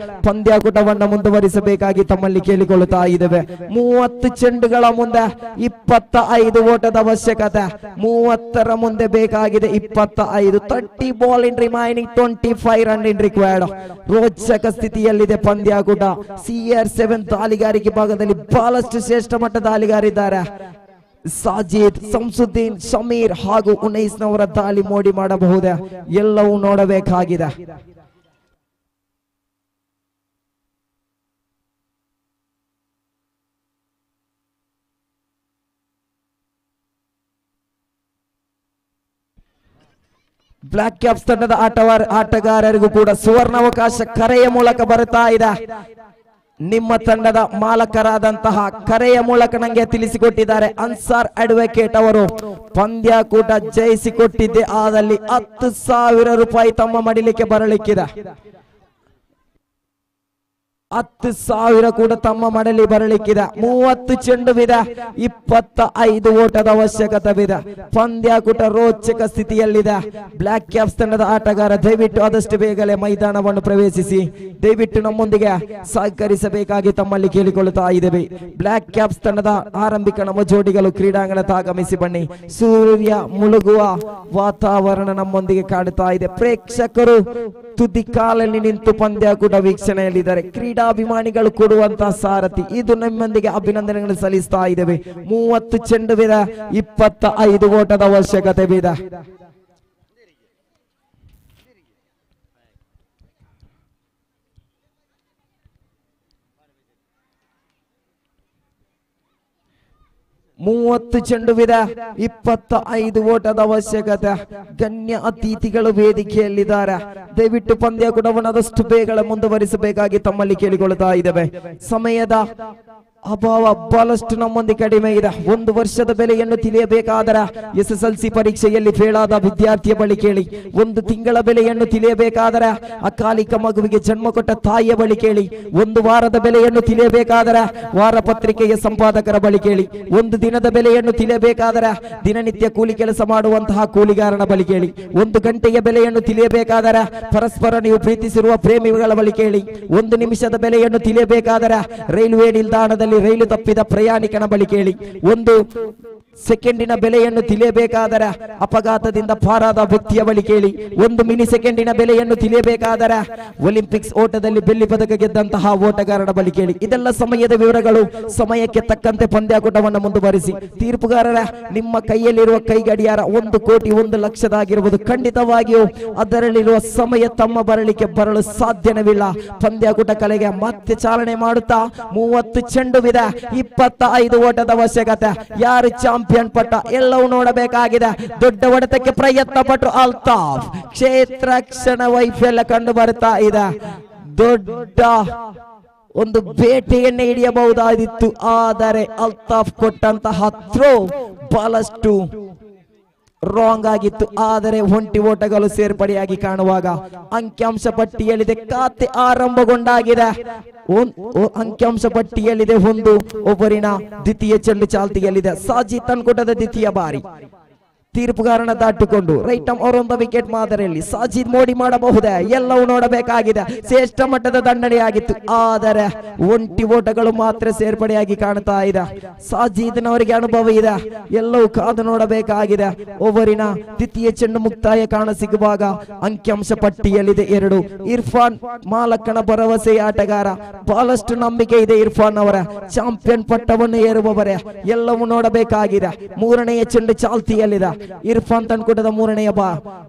ಪಂದ್ಯಾಕೂಟವನ್ನು ಮುಂದುವರಿಸಬೇಕಾಗಿ ತಮ್ಮಲ್ಲಿ ಕೇಳಿಕೊಳ್ಳುತ್ತಾ ಇದ್ದೇವೆ. 30 ಚೆಂಡುಗಳ ಮುಂದೆ 25 ಓಟದ ಅವಶ್ಯಕತೆ. 30ರ ಮುಂದೆ ಬೇಕಾಗಿದೆ 25. 30 ball in remaining, 25 run in required. ರೋಚಕ ಸ್ಥಿತಿಯಲ್ಲಿದೆ ಪಂದ್ಯಾಕೂಟ. CR7 ದಾಳಿಗಾರಿಕೆ ಭಾಗದಲ್ಲಿ ಬಹಳಷ್ಟು ಶ್ರೇಷ್ಠ ಮಟ್ಟದ ದಾಳಿಗಾರಿದ್ದಾರೆ. ಸಾಜಿದ್, ಶಂಸುದ್ದೀನ್, ಸಮೀರ್ ಹಾಗೂ ಉನೈಸ್ನವರ ದಾಳಿ ಮೋಡಿ ಮಾಡಬಹುದೇ? ಎಲ್ಲವೂ ನೋಡಬೇಕಾಗಿದೆ. ಬ್ಲಾಕ್ ಕ್ಯಾಪ್ಸ್ ತಂಡದ ಆಟಗಾರರಿಗೂ ಕೂಡ ಸುವರ್ಣಾವಕಾಶ ಕರೆಯ ಮೂಲಕ ಬರುತ್ತಾ ಇದೆ. ನಿಮ್ಮ ತಂಡದ ಮಾಲಕರಾದಂತಹ ಕರೆಯ ಮೂಲಕ ನಂಗೆ ತಿಳಿಸಿಕೊಟ್ಟಿದ್ದಾರೆ. ಅನ್ಸಾರ್ ಅಡ್ವೊಕೇಟ್ ಅವರು ಪಂದ್ಯಾಕೂಟ ಜಯಿಸಿಕೊಟ್ಟಿದ್ದೆ, ಆದಲ್ಲಿ 10,000 ರೂಪಾಯಿ ತಮ್ಮ ಮಡಿಲಿಕ್ಕೆ ಬರಲಿಕ್ಕಿದೆ. 10,000 ಕೂಡ ತಮ್ಮ ಮಡಲಿ ಬರಲಿಕ್ಕಿದೆ. 30 ಚೆಂಡುವಿದೆ, 25 ಓಟದ ಅವಶ್ಯಕತೆವಿದೆ. ಪಂದ್ಯಾಕೂಟ ರೋಚಕ ಸ್ಥಿತಿಯಲ್ಲಿದೆ. ಬ್ಲಾಕ್ ಕ್ಯಾಪ್ಸ್ ತಂಡದ ಆಟಗಾರ ದಯವಿಟ್ಟು ಆದಷ್ಟು ಬೇಗನೆ ಮೈದಾನವನ್ನು ಪ್ರವೇಶಿಸಿ ದಯವಿಟ್ಟು ನಮ್ಮೊಂದಿಗೆ ಸಹಕರಿಸಬೇಕಾಗಿ ತಮ್ಮಲ್ಲಿ ಕೇಳಿಕೊಳ್ಳುತ್ತಾ ಇದ್ದೇವೆ. ಬ್ಲಾಕ್ ಕ್ಯಾಪ್ಸ್ ತಂಡದ ಆರಂಭಿಕ ನಮ್ಮ ಜೋಡಿಗಳು ಕ್ರೀಡಾಂಗಣದ ಆಗಮಿಸಿ ಬನ್ನಿ. ಸೂರ್ಯ ಮುಳುಗುವ ವಾತಾವರಣ ನಮ್ಮೊಂದಿಗೆ ಕಾಡುತ್ತಾ ಇದೆ. ಪ್ರೇಕ್ಷಕರು ತುದಿ ಕಾಲಲ್ಲಿ ನಿಂತು ಪಂದ್ಯಾಕೂಟ ವೀಕ್ಷಣೆಯಲ್ಲಿದ್ದಾರೆ. ಕ್ರೀಡಾಭಿಮಾನಿಗಳು ಕೊಡುವಂತಹ ಸಾರಥಿ. ಇದು ನಮ್ಮೊಂದಿಗೆ ಅಭಿನಂದನೆಗಳನ್ನು ಸಲ್ಲಿಸ್ತಾ ಇದ್ದೇವೆ. 30 ಚೆಂಡುವಿದೆ, 25 ಓಟದ ಅವಶ್ಯಕತೆವಿದೆ. ಮೂವತ್ತು ಚೆಂಡುವಿದೆ, 25 ಓಟದ ಅವಶ್ಯಕತೆ. ಗಣ್ಯ ಅತಿಥಿಗಳು ವೇದಿಕೆಯಲ್ಲಿದ್ದಾರೆ. ದಯವಿಟ್ಟು ಪಂದ್ಯಾಕೂಟವನ್ನು ಆದಷ್ಟು ಬೇಗ ಮುಂದುವರಿಸಬೇಕಾಗಿ ತಮ್ಮಲ್ಲಿ ಕೇಳಿಕೊಳ್ಳುತ್ತಾ ಇದ್ದೇವೆ. ಸಮಯದ ಅಭಾವ ಬಹಳಷ್ಟು ನಮ್ಮೊಂದಿಗೆ ಕಡಿಮೆ ಇದೆ. 1 ವರ್ಷದ ಬೆಲೆಯನ್ನು ತಿಳಿಯಬೇಕಾದರೆ SSLC ಪರೀಕ್ಷೆಯಲ್ಲಿ ಫೇಲ್ ಆದ ವಿದ್ಯಾರ್ಥಿಯ ಬಳಿ ಕೇಳಿ. 1 ತಿಂಗಳ ಬೆಲೆಯನ್ನು ತಿಳಿಯಬೇಕಾದರೆ ಅಕಾಲಿಕ ಮಗುವಿಗೆ ಜನ್ಮ ಕೊಟ್ಟ ತಾಯಿಯ ಬಳಿ ಕೇಳಿ. 1 ವಾರದ ಬೆಲೆಯನ್ನು ತಿಳಿಯಬೇಕಾದರೆ ವಾರ ಪತ್ರಿಕೆಯ ಸಂಪಾದಕರ ಬಳಿ ಕೇಳಿ. 1 ದಿನದ ಬೆಲೆಯನ್ನು ತಿಳಿಯಬೇಕಾದರೆ ದಿನನಿತ್ಯ ಕೂಲಿ ಕೆಲಸ ಮಾಡುವಂತಹ ಕೂಲಿಗಾರನ ಬಳಿ ಕೇಳಿ. 1 ಗಂಟೆಯ ಬೆಲೆಯನ್ನು ತಿಳಿಯಬೇಕಾದರೆ ಪರಸ್ಪರ ನೀವು ಪ್ರೀತಿಸಿರುವ ಪ್ರೇಮಿಗಳ ಬಳಿ ಕೇಳಿ. 1 ನಿಮಿಷದ ಬೆಲೆಯನ್ನು ತಿಳಿಯಬೇಕಾದರೆ ರೈಲ್ವೆ ನಿಲ್ದಾಣದಲ್ಲಿ ರೈಲು ತಪ್ಪಿದ ಪ್ರಯಾಣಿಕನ ಬಳಿ ಕೇಳಿ. 1 ಸೆಕೆಂಡಿನ ಬೆಲೆಯನ್ನು ತಿಳಿಯಬೇಕಾದರೆ ಅಪಘಾತದಿಂದ ಪಾರಾದ ವ್ಯಕ್ತಿಯ ಬಳಿ ಕೇಳಿ. 1 ಮಿಲಿ ಸೆಕೆಂಡಿನ ಬೆಲೆಯನ್ನು ತಿಳಿಯಬೇಕಾದರೆ ಒಲಿಂಪಿಕ್ಸ್ ಓಟದಲ್ಲಿ ಬೆಳ್ಳಿ ಪದಕ ಗೆದ್ದಂತಹ ಓಟಗಾರರ ಬಳಿ ಕೇಳಿ. ಇದೆಲ್ಲ ಸಮಯದ ವಿವರಗಳು. ಸಮಯಕ್ಕೆ ತಕ್ಕಂತೆ ಪಂದ್ಯಾಕೂಟವನ್ನು ಮುಂದುವರಿಸಿ. ತೀರ್ಪುಗಾರರ ನಿಮ್ಮ ಕೈಯಲ್ಲಿರುವ ಕೈ ಗಡಿಯಾರ 1 ಕೋಟಿ 1 ಲಕ್ಷದಾಗಿರುವುದು. ಖಂಡಿತವಾಗಿಯೂ ಅದರಲ್ಲಿರುವ ಸಮಯ ತಮ್ಮ ಬರಲು ಸಾಧ್ಯವಿಲ್ಲ. ಪಂದ್ಯಾಕೂಟ ಕಲೆಗೆ ಮತ್ತೆ ಚಾಲನೆ ಮಾಡುತ್ತಾ 30 ಚೆಂಡುವಿದೆ, 25 ಓಟದ ಅವಶ್ಯಕತೆ. ಯಾರು ಚಾಂಪಿಯನ್ ಪಟ್ಟ ಎಲ್ಲವೂ ನೋಡಬೇಕಾಗಿದೆ. ದೊಡ್ಡ ಹೊಡೆತಕ್ಕೆ ಪ್ರಯತ್ನ ಪಟ್ಟರು ಅಲ್ತಾಫ್. ಕ್ಷೇತ್ರ ಕ್ಷಣ ವೈಫಲ್ಯ ಕಂಡು ಬರ್ತಾ ಇದೆ. ದೊಡ್ಡ ಒಂದು ಬೇಟೆಯನ್ನೇ ಹಿಡಿಯಬಹುದಾದಿತ್ತು, ಆದರೆ ಅಲ್ತಾಫ್ ಕೊಟ್ಟಂತಹ ಥ್ರೋ ಬಹಳಷ್ಟು ರಾಂಗ್ ಆಗಿತ್ತು. ಆದರೆ ಒಂಟಿ ಓಟಗಳು ಸೇರ್ಪಡೆಯಾಗಿ ಕಾಣುವಾಗ ಅಂಕಿಅಂಶ ಪಟ್ಟಿಯಲ್ಲಿದೆ. ಖಾತೆ ಆರಂಭಗೊಂಡಾಗಿದೆ. ಅಂಕಿಅಂಶ ಪಟ್ಟಿಯಲ್ಲಿದೆ 1 ಓವರಿನ ದ್ವಿತೀಯ ಚೆಂಡು ಚಾಲ್ತಿಯಲ್ಲಿದೆ. ಸಾಜಿದ್ ತನ್ಕೂಟದ ದ್ವಿತೀಯ ಬಾರಿ. ತೀರ್ಪುಗಾರನ ದಾಟಿಕೊಂಡು ರೈಟ್ ಆರ್ಮ್ ಅವರೊಂದು ವಿಕೆಟ್ ಮಾದರಿಯಲ್ಲಿ ಸಾಜಿದ್ ಮೋಡಿ ಮಾಡಬಹುದೇ? ಎಲ್ಲವೂ ನೋಡಬೇಕಾಗಿದೆ. ಶ್ರೇಷ್ಠ ಮಟ್ಟದ ದಂಡನೆಯಾಗಿತ್ತು, ಆದರೆ ಒಂಟಿ ಓಟಗಳು ಮಾತ್ರ ಸೇರ್ಪಡೆಯಾಗಿ ಕಾಣ್ತಾ ಇದೆ. ಸಾಜಿದ್ನವರಿಗೆ ಅನುಭವ ಇದೆ, ಎಲ್ಲವೂ ಕಾದು ನೋಡಬೇಕಾಗಿದೆ. ಓವರಿನ ದ್ವಿತೀಯ ಚೆಂಡು ಮುಕ್ತಾಯ ಕಾಣಸಿಗುವಾಗ ಅಂಕಿಅಂಶ ಪಟ್ಟಿಯಲ್ಲಿದೆ 2. ಇರ್ಫಾನ್ ಮಾಲಕನ ಭರವಸೆಯ ಆಟಗಾರ. ಬಹಳಷ್ಟು ನಂಬಿಕೆ ಇದೆ ಇರ್ಫಾನ್ ಅವರ. ಚಾಂಪಿಯನ್ ಪಟ್ಟವನ್ನು ಏರುವವರೇ, ಎಲ್ಲವೂ ನೋಡಬೇಕಾಗಿದೆ. 3ನೇ ಚೆಂಡು ಚಾಲ್ತಿಯಲ್ಲಿದೆ. ಇರ್ಫಾನ್ ತನ್ಕೂಟದ 3ನೇ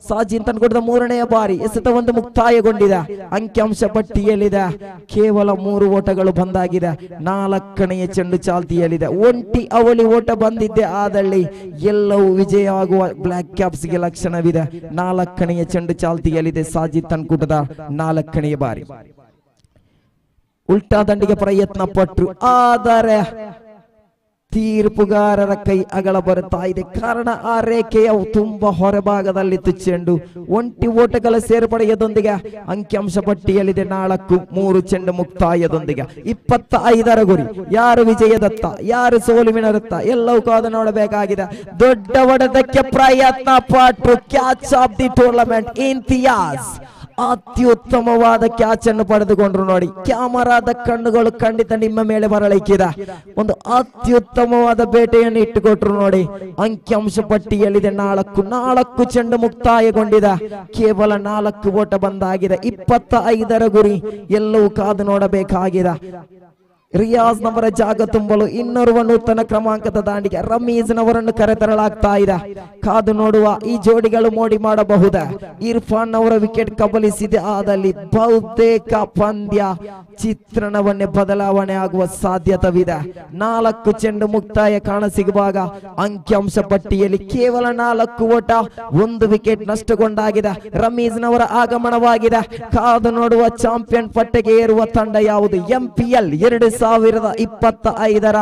ಸಾಜಿದ್ ತನ್ಕೂಟದ 3ನೇ ಬಾರಿ ಎಸೆತವೊಂದು ಮುಕ್ತಾಯಗೊಂಡಿದೆ. ಅಂಕಿಅಂಶ ಪಟ್ಟಿಯಲ್ಲಿದೆ ಕೇವಲ 3 ಓಟಗಳು ಬಂದಾಗಿದೆ. 4ನೇ ಚೆಂಡು ಚಾಲ್ತಿಯಲ್ಲಿದೆ. ಒಂಟಿ ಅವಳಿ ಓಟ ಬಂದಿದ್ದೆ ಆದಲ್ಲಿ ಎಲ್ಲವೂ ವಿಜಯ ಆಗುವ ಬ್ಲಾಕ್ ಕ್ಯಾಪ್ಸ್ಗೆ ಲಕ್ಷಣವಿದೆ. 4ನೇ ಚೆಂಡು ಚಾಲ್ತಿಯಲ್ಲಿದೆ. ಸಾಜಿದ್ ತನ್ಕೂಟದ 4ನೇ ಬಾರಿ. ಉಲ್ಟಾ ದಂಡಿಗೆ ಪ್ರಯತ್ನ ಪಟ್ಟರು, ಆದರೆ ತೀರ್ಪುಗಾರರ ಕೈ ಅಗಲ ಬರುತ್ತಾ ಇದೆ. ಕಾರಣ ಆ ರೇಖೆಯ ತುಂಬಾ ಹೊರಭಾಗದಲ್ಲಿತ್ತು ಚೆಂಡು. ಒಂಟಿ ಓಟಗಳ ಸೇರ್ಪಡೆಯದೊಂದಿಗೆ ಅಂಕಿಅಂಶ ಪಟ್ಟಿಯಲ್ಲಿದೆ 4-3 ಚೆಂಡು ಮುಕ್ತಾಯದೊಂದಿಗೆ 25ರ ಗುರಿ. ಯಾರು ವಿಜಯದತ್ತ, ಯಾರು ಸೋಲುವಿನದತ್ತ, ಎಲ್ಲವೂ ಕಾದು ನೋಡಬೇಕಾಗಿದೆ. ದೊಡ್ಡ ಹೊಡೆತಕ್ಕೆ ಪ್ರಯತ್ನ ಪಟ್ಟರು. Catch of the tournament Imtiaz ಅತ್ಯುತ್ತಮವಾದ ಕ್ಯಾಚ್ ಅನ್ನು ಪಡೆದುಕೊಂಡ್ರು. ನೋಡಿ, ಕ್ಯಾಮರಾದ ಕಣ್ಣುಗಳು ಖಂಡಿತ ನಿಮ್ಮ ಮೇಲೆ ಬರಲಿಕ್ಕಿದೆ. ಒಂದು ಅತ್ಯುತ್ತಮವಾದ ಬೇಟೆಯನ್ನು ಇಟ್ಟುಕೊಟ್ರು. ನೋಡಿ, ಅಂಕಿಅಂಶ ಪಟ್ಟಿಯಲ್ಲಿದೆ 4 ಚೆಂಡು ಮುಕ್ತಾಯಗೊಂಡಿದೆ. ಕೇವಲ 4 ಓಟ ಬಂದಾಗಿದೆ. 25ರ ಗುರಿ. ಎಲ್ಲವೂ ಕಾದು ನೋಡಬೇಕಾಗಿದೆ. ರಿಯಾಜ್ ನವರ ಜಾಗ ತುಂಬಲು ಇನ್ನೋರ್ವ ನೂತನ ಕ್ರಮಾಂಕದ ದಾಂಡಿಗೆ ರಮೀಜ್ ನವರನ್ನು ಕರೆತರಲಾಗ್ತಾ ಇದೆ. ಕಾದು ನೋಡುವ ಈ ಜೋಡಿಗಳು ಮೋಡಿ ಮಾಡಬಹುದೇ? ಇರ್ಫಾನ್ ಅವರ ವಿಕೆಟ್ ಕಬಲಿಸಿದೆ ಆದಲ್ಲಿ ಬಹುತೇಕ ಪಂದ್ಯ ಚಿತ್ರಣವನ್ನೇ ಬದಲಾವಣೆ ಆಗುವ ಸಾಧ್ಯತೆವಿದೆ. 4 ಚೆಂಡು ಮುಕ್ತಾಯ ಕಾಣಸಿಗುವಾಗ ಅಂಕಿಅಂಶ ಪಟ್ಟಿಯಲ್ಲಿ ಕೇವಲ 4 ಓಟ, 1 ವಿಕೆಟ್ ನಷ್ಟಗೊಂಡಾಗಿದೆ. ರಮೀಜ್ ನವರ ಆಗಮನವಾಗಿದೆ. ಕಾದು ನೋಡುವ ಚಾಂಪಿಯನ್ ಪಟ್ಟೆಗೆ ಏರುವ ತಂಡ ಯಾವುದು? MPL 2025ರ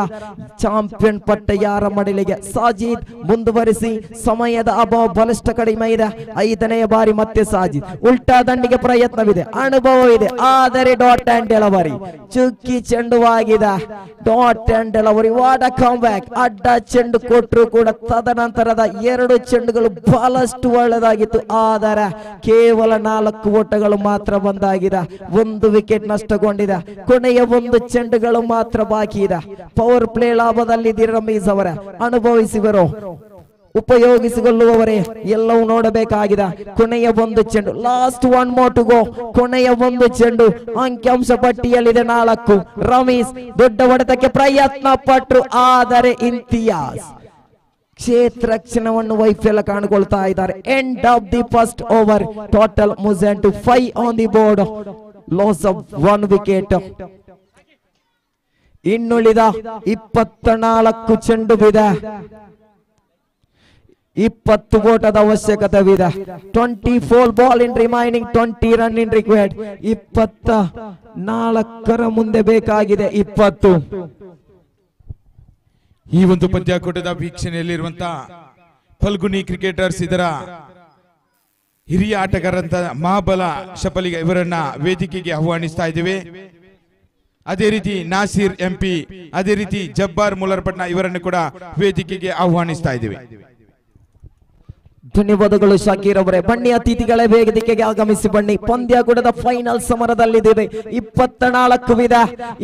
ಚಾಂಪಿಯನ್ ಪಟ್ಟ ಯಾರ ಮಡಿಲಿಗೆ? ಸಾಜಿದ್ ಮುಂದುವರಿಸಿ. ಸಮಯದ ಅಭಾವ ಬಲಿಷ್ಠ ಕಡಿಮೆ ಇದೆ. 5ನೇ ಬಾರಿ ಮತ್ತೆ ಸಾಜಿದ್. ಉಲ್ಟಾ ದಂಡಿಗೆ ಪ್ರಯತ್ನವಿದೆ, ಅನುಭವವಿದೆ, ಆದರೆ ಡಾಟ್ ಅಂಡ್ ಡೆಲಿವರಿ ಚುಕ್ಕಿ ಚೆಂಡುವಾಗಿದೆ. Dot and delivery what a come back. ಅಡ್ಡ ಚೆಂಡು ಕೊಟ್ಟರು ಕೂಡ ತದನಂತರದ 2 ಚೆಂಡುಗಳು ಬಹಳಷ್ಟು ಒಳ್ಳೆದಾಗಿತ್ತು, ಆದರೆ ಕೇವಲ 4 ಓಟಗಳು ಮಾತ್ರ ಬಂದಾಗಿದೆ. 1 ವಿಕೆಟ್ ನಷ್ಟಗೊಂಡಿದೆ. ಕೊನೆಯ 1 ಚೆಂಡುಗಳು ಮಾತ್ರ ಬಾಕಿ ಇದೆ. ಪವರ್ ಪ್ಲೇ ಲಾಭದಲ್ಲಿ ರಮೀಜ್ ಅವರ ಅನುಭವಿಸುವರು, ಉಪಯೋಗಿಸಿಕೊಳ್ಳುವವರೇ, ಎಲ್ಲವೂ ನೋಡಬೇಕಾಗಿದೆ. ಕೊನೆಯ 1 ಚೆಂಡು, ಲಾಸ್ಟ್ 1 more to go. ಕೊನೆಯ 1 ಚೆಂಡು. ಅಂಕಿಅಂಶ ಪಟ್ಟಿಯಲ್ಲಿದೆ 4. ರಮೀಜ್ ದೊಡ್ಡ ಹೊಡೆತಕ್ಕೆ ಪ್ರಯತ್ನ ಪಟ್ಟರು, ಆದರೆ ಇಂತಿಯಾಜ್ ಕ್ಷೇತ್ರ ಕ್ಷಣವನ್ನು ವೈಫಲ್ಯ ಕಾಣಿಕೊಳ್ತಾ ಇದ್ದಾರೆ. End of the first over. Total ಮುಜೆಂಟ್ 5 on the board. Loss of 1 wicket. ಇನ್ನುಳಿದ 24 ಚೆಂಡುವಿದೆ. 20 ಓಟದ ಅವಶ್ಯಕತೆವಿದೆ. 24 ball in remaining, 20 run in required. 24ರ ಮುಂದೆ ಬೇಕಾಗಿದೆ 20. ಈ ಒಂದು ಪಂದ್ಯಾಕೂಟದ ವೀಕ್ಷಣೆಯಲ್ಲಿರುವಂತಹ ಫಲ್ಗುನಿ ಕ್ರಿಕೆಟರ್ಸ್ ಇದರ ಹಿರಿಯ ಆಟಗಾರಂತ ಮಹಾಬಲ ಶಪಲಿಗ ಇವರನ್ನ ವೇದಿಕೆಗೆ ಆಹ್ವಾನಿಸ್ತಾ ಇದ್ದೇವೆ. ಅದೇ ರೀತಿ ನಾಸೀರ್ MP, ಅದೇ ರೀತಿ ಜಬ್ಬಾರ್ ಮುಲರ್ಪಟ್ನ ಇವರನ್ನು ಕೂಡ ವೇದಿಕೆಗೆ ಆಹ್ವಾನಿಸ್ತಾ ಇದ್ದೇವೆ. ಧನ್ಯವಾದಗಳು ಶಾಕೀರ್ ಅವರೇ. ಬನ್ನಿ ಅತಿಥಿಗಳೇ, ವೇದಿಕೆಗೆ ಆಗಮಿಸಿ ಬನ್ನಿ. ಪಂದ್ಯಾಕೂಟದ ಫೈನಲ್ ಸಮರದಲ್ಲಿದ್ದೇವೆ. 24 ವಿಧ,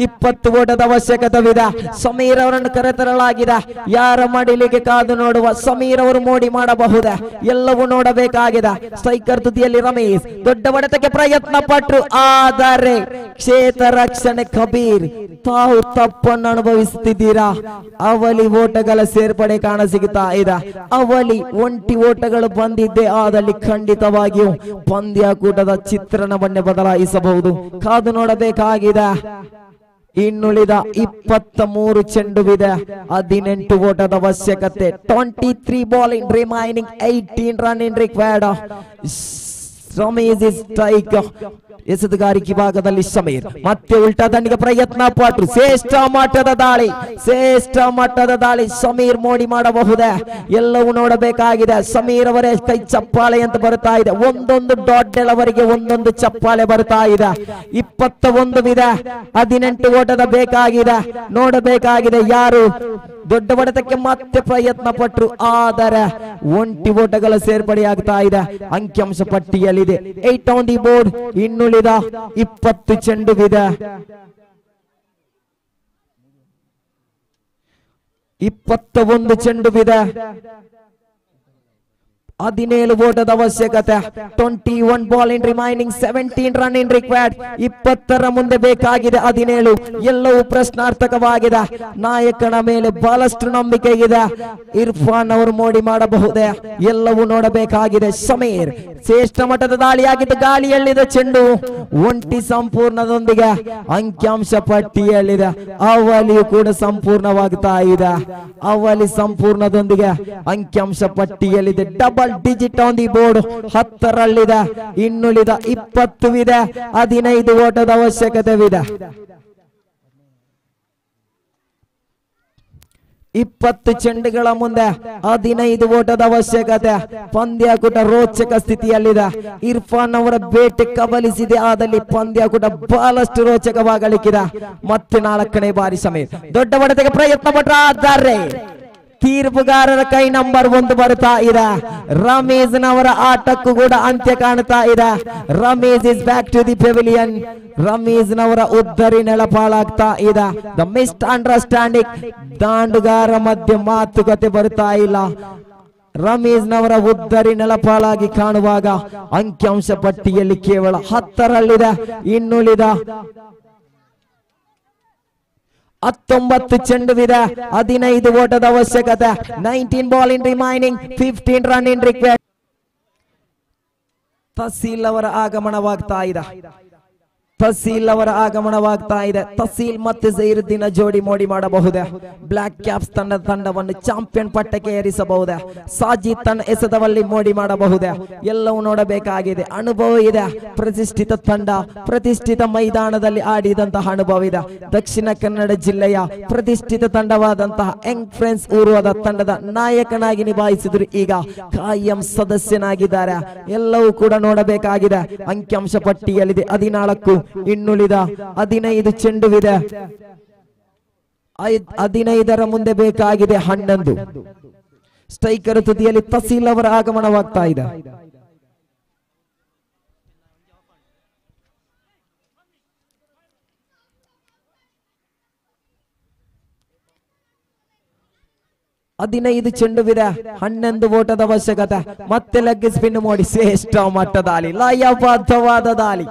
20 ಓಟದ ಅವಶ್ಯಕತೆವಿದೆ. ಸಮೀರ್ ಅವರನ್ನು ಕರೆತರಲಾಗಿದೆ. ಯಾರ ಮಡಿಲಿಗೆ ಕಾದು ನೋಡುವ ಸಮೀರ್ ಅವರು ಮೋಡಿ ಮಾಡಬಹುದೇ? ಎಲ್ಲವೂ ನೋಡಬೇಕಾಗಿದೆ. ಸ್ಟ್ರೈಕರ್ ತುದಿಯಲ್ಲಿ ರಮೇಶ್ ದೊಡ್ಡ ಹೊಡೆತಕ್ಕೆ ಪ್ರಯತ್ನ ಪಟ್ಟರು, ಆದರೆ ಕ್ಷೇತ್ರ ರಕ್ಷಣೆ ಕಬೀರ್. ತಾವು ತಪ್ಪನ್ನು ಅನುಭವಿಸುತ್ತಿದ್ದೀರಾ. ಅವಲಿ ಓಟಗಳ ಸೇರ್ಪಡೆ ಕಾಣಸಿಗುತ್ತಾ ಇದೆ. ಅವಲಿ ಒಂಟಿ ಓಟಗಳು ಬಂದಿದ್ದೆ ಆದಲ್ಲಿ ಖಂಡಿತವಾಗಿಯೂ ಪಂದ್ಯಾಕೂಟದ ಚಿತ್ರಣವನ್ನೇ ಬದಲಾಯಿಸಬಹುದು. ಕಾದು ನೋಡಬೇಕಾಗಿದೆ. ಇನ್ನುಳಿದ 23 ಚೆಂಡುವಿದೆ, 18 ಓಟದ ಅವಶ್ಯಕತೆ. 23 balling remaining, 18 run in required. ಎಸೆದುಗಾರಿಕೆ ಭಾಗದಲ್ಲಿ ಸಮೀರ್ ಮತ್ತೆ ಉಲ್ಟಾ ದಂಡಿಗೆ ಪ್ರಯತ್ನ ಪಟ್ಟರು. ಶ್ರೇಷ್ಠ ಮಟ್ಟದ ದಾಳಿ ಸಮೀರ್ ಮೋಡಿ ಮಾಡಬಹುದೇ? ಎಲ್ಲವೂ ನೋಡಬೇಕಾಗಿದೆ. ಸಮೀರ್ ಅವರೇ ಕೈ ಚಪ್ಪಾಳೆ ಅಂತ ಬರ್ತಾ ಇದೆ. ಒಂದೊಂದು ಡಾಟ್ ಒಂದೊಂದು ಚಪ್ಪಾಳೆ ಬರ್ತಾ ಇದೆ. 21 ವಿಧ, 18 ಓಟದ ಬೇಕಾಗಿದೆ. ನೋಡಬೇಕಾಗಿದೆ ಯಾರು ದೊಡ್ಡ ಹೊಡೆತಕ್ಕೆ ಮತ್ತೆ ಪ್ರಯತ್ನ ಪಟ್ಟರು, ಆದರೆ ಒಂಟಿ ಓಟಗಳ ಸೇರ್ಪಡೆಯಾಗ್ತಾ ಇದೆ. ಅಂಕಿಅಂಶ ಪಟ್ಟಿಯಲ್ಲಿದೆ 8 ಆನ್ ದಿ ಬೋರ್ಡ್. ಇನ್ನುಳಿದ 20 ಚೆಂಡುವಿದೆ. 21 ಚೆಂಡುವಿದೆ, 17 ಓಟದ ಅವಶ್ಯಕತೆ. 21 ball in remaining, 17 run in required. 20ರ ಮುಂದೆ ಬೇಕಾಗಿದೆ 17. ಎಲ್ಲವೂ ಪ್ರಶ್ನಾರ್ಥಕವಾಗಿದೆ. ನಾಯಕನ ಮೇಲೆ ಬಹಳಷ್ಟು ನಂಬಿಕೆ ಇದೆ. ಇರ್ಫಾನ್ ಅವರು ಮೋಡಿ ಮಾಡಬಹುದೇ? ಎಲ್ಲವೂ ನೋಡಬೇಕಾಗಿದೆ. ಸಮೀರ್ ಶ್ರೇಷ್ಠ ಮಟ್ಟದ ದಾಳಿಯಾಗಿದ್ದು, ಗಾಳಿಯಲ್ಲಿದೆ ಚೆಂಡು. ಒಂಟಿ ಸಂಪೂರ್ಣದೊಂದಿಗೆ ಅಂಕಿಅಂಶ ಪಟ್ಟಿಯಲ್ಲಿದೆ. ಅವಲಿಯು ಕೂಡ ಸಂಪೂರ್ಣವಾಗ್ತಾ ಇದೆ. ಅವಲಿ ಸಂಪೂರ್ಣದೊಂದಿಗೆ ಅಂಕಿಅಂಶ ಪಟ್ಟಿಯಲ್ಲಿದೆ. Double digit on the board. 10ರಲ್ಲಿದೆ. ಇನ್ನುಳಿದ 20 ವಿದೆ, 15 ಓಟದ ಅವಶ್ಯಕತೆವಿದೆ. 20 ಚೆಂಡುಗಳ ಮುಂದೆ 15 ಓಟದ ಅವಶ್ಯಕತೆ. ಪಂದ್ಯಾಕೂಟ ರೋಚಕ ಸ್ಥಿತಿಯಲ್ಲಿದೆ. ಇರ್ಫಾನ್ ಅವರ ಬೇಟೆ ಕಬಲಿಸಿದೆ, ಆದಲ್ಲಿ ಪಂದ್ಯಾಕೂಟ ಬಹಳಷ್ಟು ರೋಚಕವಾಗಲಿಕ್ಕಿದೆ. ಮತ್ತೆ 4ನೇ ಬಾರಿ ಸಮೀರ್ ದೊಡ್ಡ ಹೊಡೆತಕ್ಕೆ ಪ್ರಯತ್ನ ಪಟ್ಟ, ಆದರೆ ತೀರ್ಪುಗಾರರ ಕೈ ನಂಬರ್ 1 ಬರ್ತಾ ಇದೆ. ರಮೇಶ್ ನವರ ಆಟಕ್ಕೂ ಕೂಡ ಅಂತ್ಯ ಕಾಣ್ತಾ ಇದೆ. Ramesh is back to the pavilion. Ramesh ನವರ ಉದ್ದರಿ ನೆಲಪಾಳಾಗ್ತಾ ಇದೆ. ದ ಮಿಸ್ ಅಂಡರ್ಸ್ಟ್ಯಾಂಡಿಂಗ್, ದಾಂಡುಗಾರ ಮಧ್ಯೆ ಮಾತುಕತೆ ಬರ್ತಾ ಇಲ್ಲ. ರಮೇಶ್ ನವರ ಉದ್ದರಿ ನೆಲಪಾಳಾಗಿ ಕಾಣುವಾಗ ಅಂಕಿಅಂಶ ಪಟ್ಟಿಯಲ್ಲಿ ಕೇವಲ 10ರಲ್ಲಿದೆ. ಇನ್ನುಳಿದ 19 ಚೆಂಡುವಿದೆ, 15 ಓಟದ ಅವಶ್ಯಕತೆ. 19 ball in remaining, 15 run in required. Tehsil ಅವರ ಆಗಮನವಾಗ್ತಾ ಇದೆ. ತಹಸೀಲ್ ಮತ್ತೆ ಜೈರುದ್ದೀನ್ ಜೋಡಿ ಮೋಡಿ ಮಾಡಬಹುದೇ? ಬ್ಲಾಕ್ ಕ್ಯಾಪ್ಸ್ ತಂಡವನ್ನು ಚಾಂಪಿಯನ್ ಪಟ್ಟಕ್ಕೆ ಏರಿಸಬಹುದೇ? ಸಾಜಿದ್ ತನ್ನ ಎಸೆದವಲ್ಲಿ ಮೋಡಿ ಮಾಡಬಹುದೇ? ಎಲ್ಲವೂ ನೋಡಬೇಕಾಗಿದೆ. ಅನುಭವ ಇದೆ. ಪ್ರತಿಷ್ಠಿತ ತಂಡ, ಪ್ರತಿಷ್ಠಿತ ಮೈದಾನದಲ್ಲಿ ಆಡಿದಂತಹ ಅನುಭವ ಇದೆ. ದಕ್ಷಿಣ ಕನ್ನಡ ಜಿಲ್ಲೆಯ ಪ್ರತಿಷ್ಠಿತ ತಂಡವಾದಂತಹ ಯಂಗ್ ಫ್ರೆಂಡ್ಸ್ ಊರ್ವದ ತಂಡದ ನಾಯಕನಾಗಿ ನಿಭಾಯಿಸಿದ್ರು. ಈಗ ಕಾಯಂ ಸದಸ್ಯನಾಗಿದ್ದಾರೆ. ಎಲ್ಲವೂ ಕೂಡ ನೋಡಬೇಕಾಗಿದೆ. ಅಂಕಿಅಂಶ ಪಟ್ಟಿಯಲ್ಲಿದೆ 14. ಇನ್ನುಳಿದ 15 ಚೆಂಡುವಿದೆ. 15ರ ಮುಂದೆ ಬೇಕಾಗಿದೆ 11. ಸ್ಟ್ರೈಕರ್ ತುದಿಯಲ್ಲಿ ತಹಸೀಲ್ ಅವರ ಆಗಮನವಾಗ್ತಾ ಇದೆ. ಹದಿನೈದು ಚೆಂಡುವಿದೆ, 11 ಓಟದ ಅವಶ್ಯಕತೆ. ಮತ್ತೆ ಲೆಗ್ ಸ್ಪಿನ್ ಮೋಡಿ ಶ್ರೇಷ್ಠ ಮಟ್ಟದ ದಾಳಿ, ಲಯಬದ್ಧವಾದ ದಾಳಿ.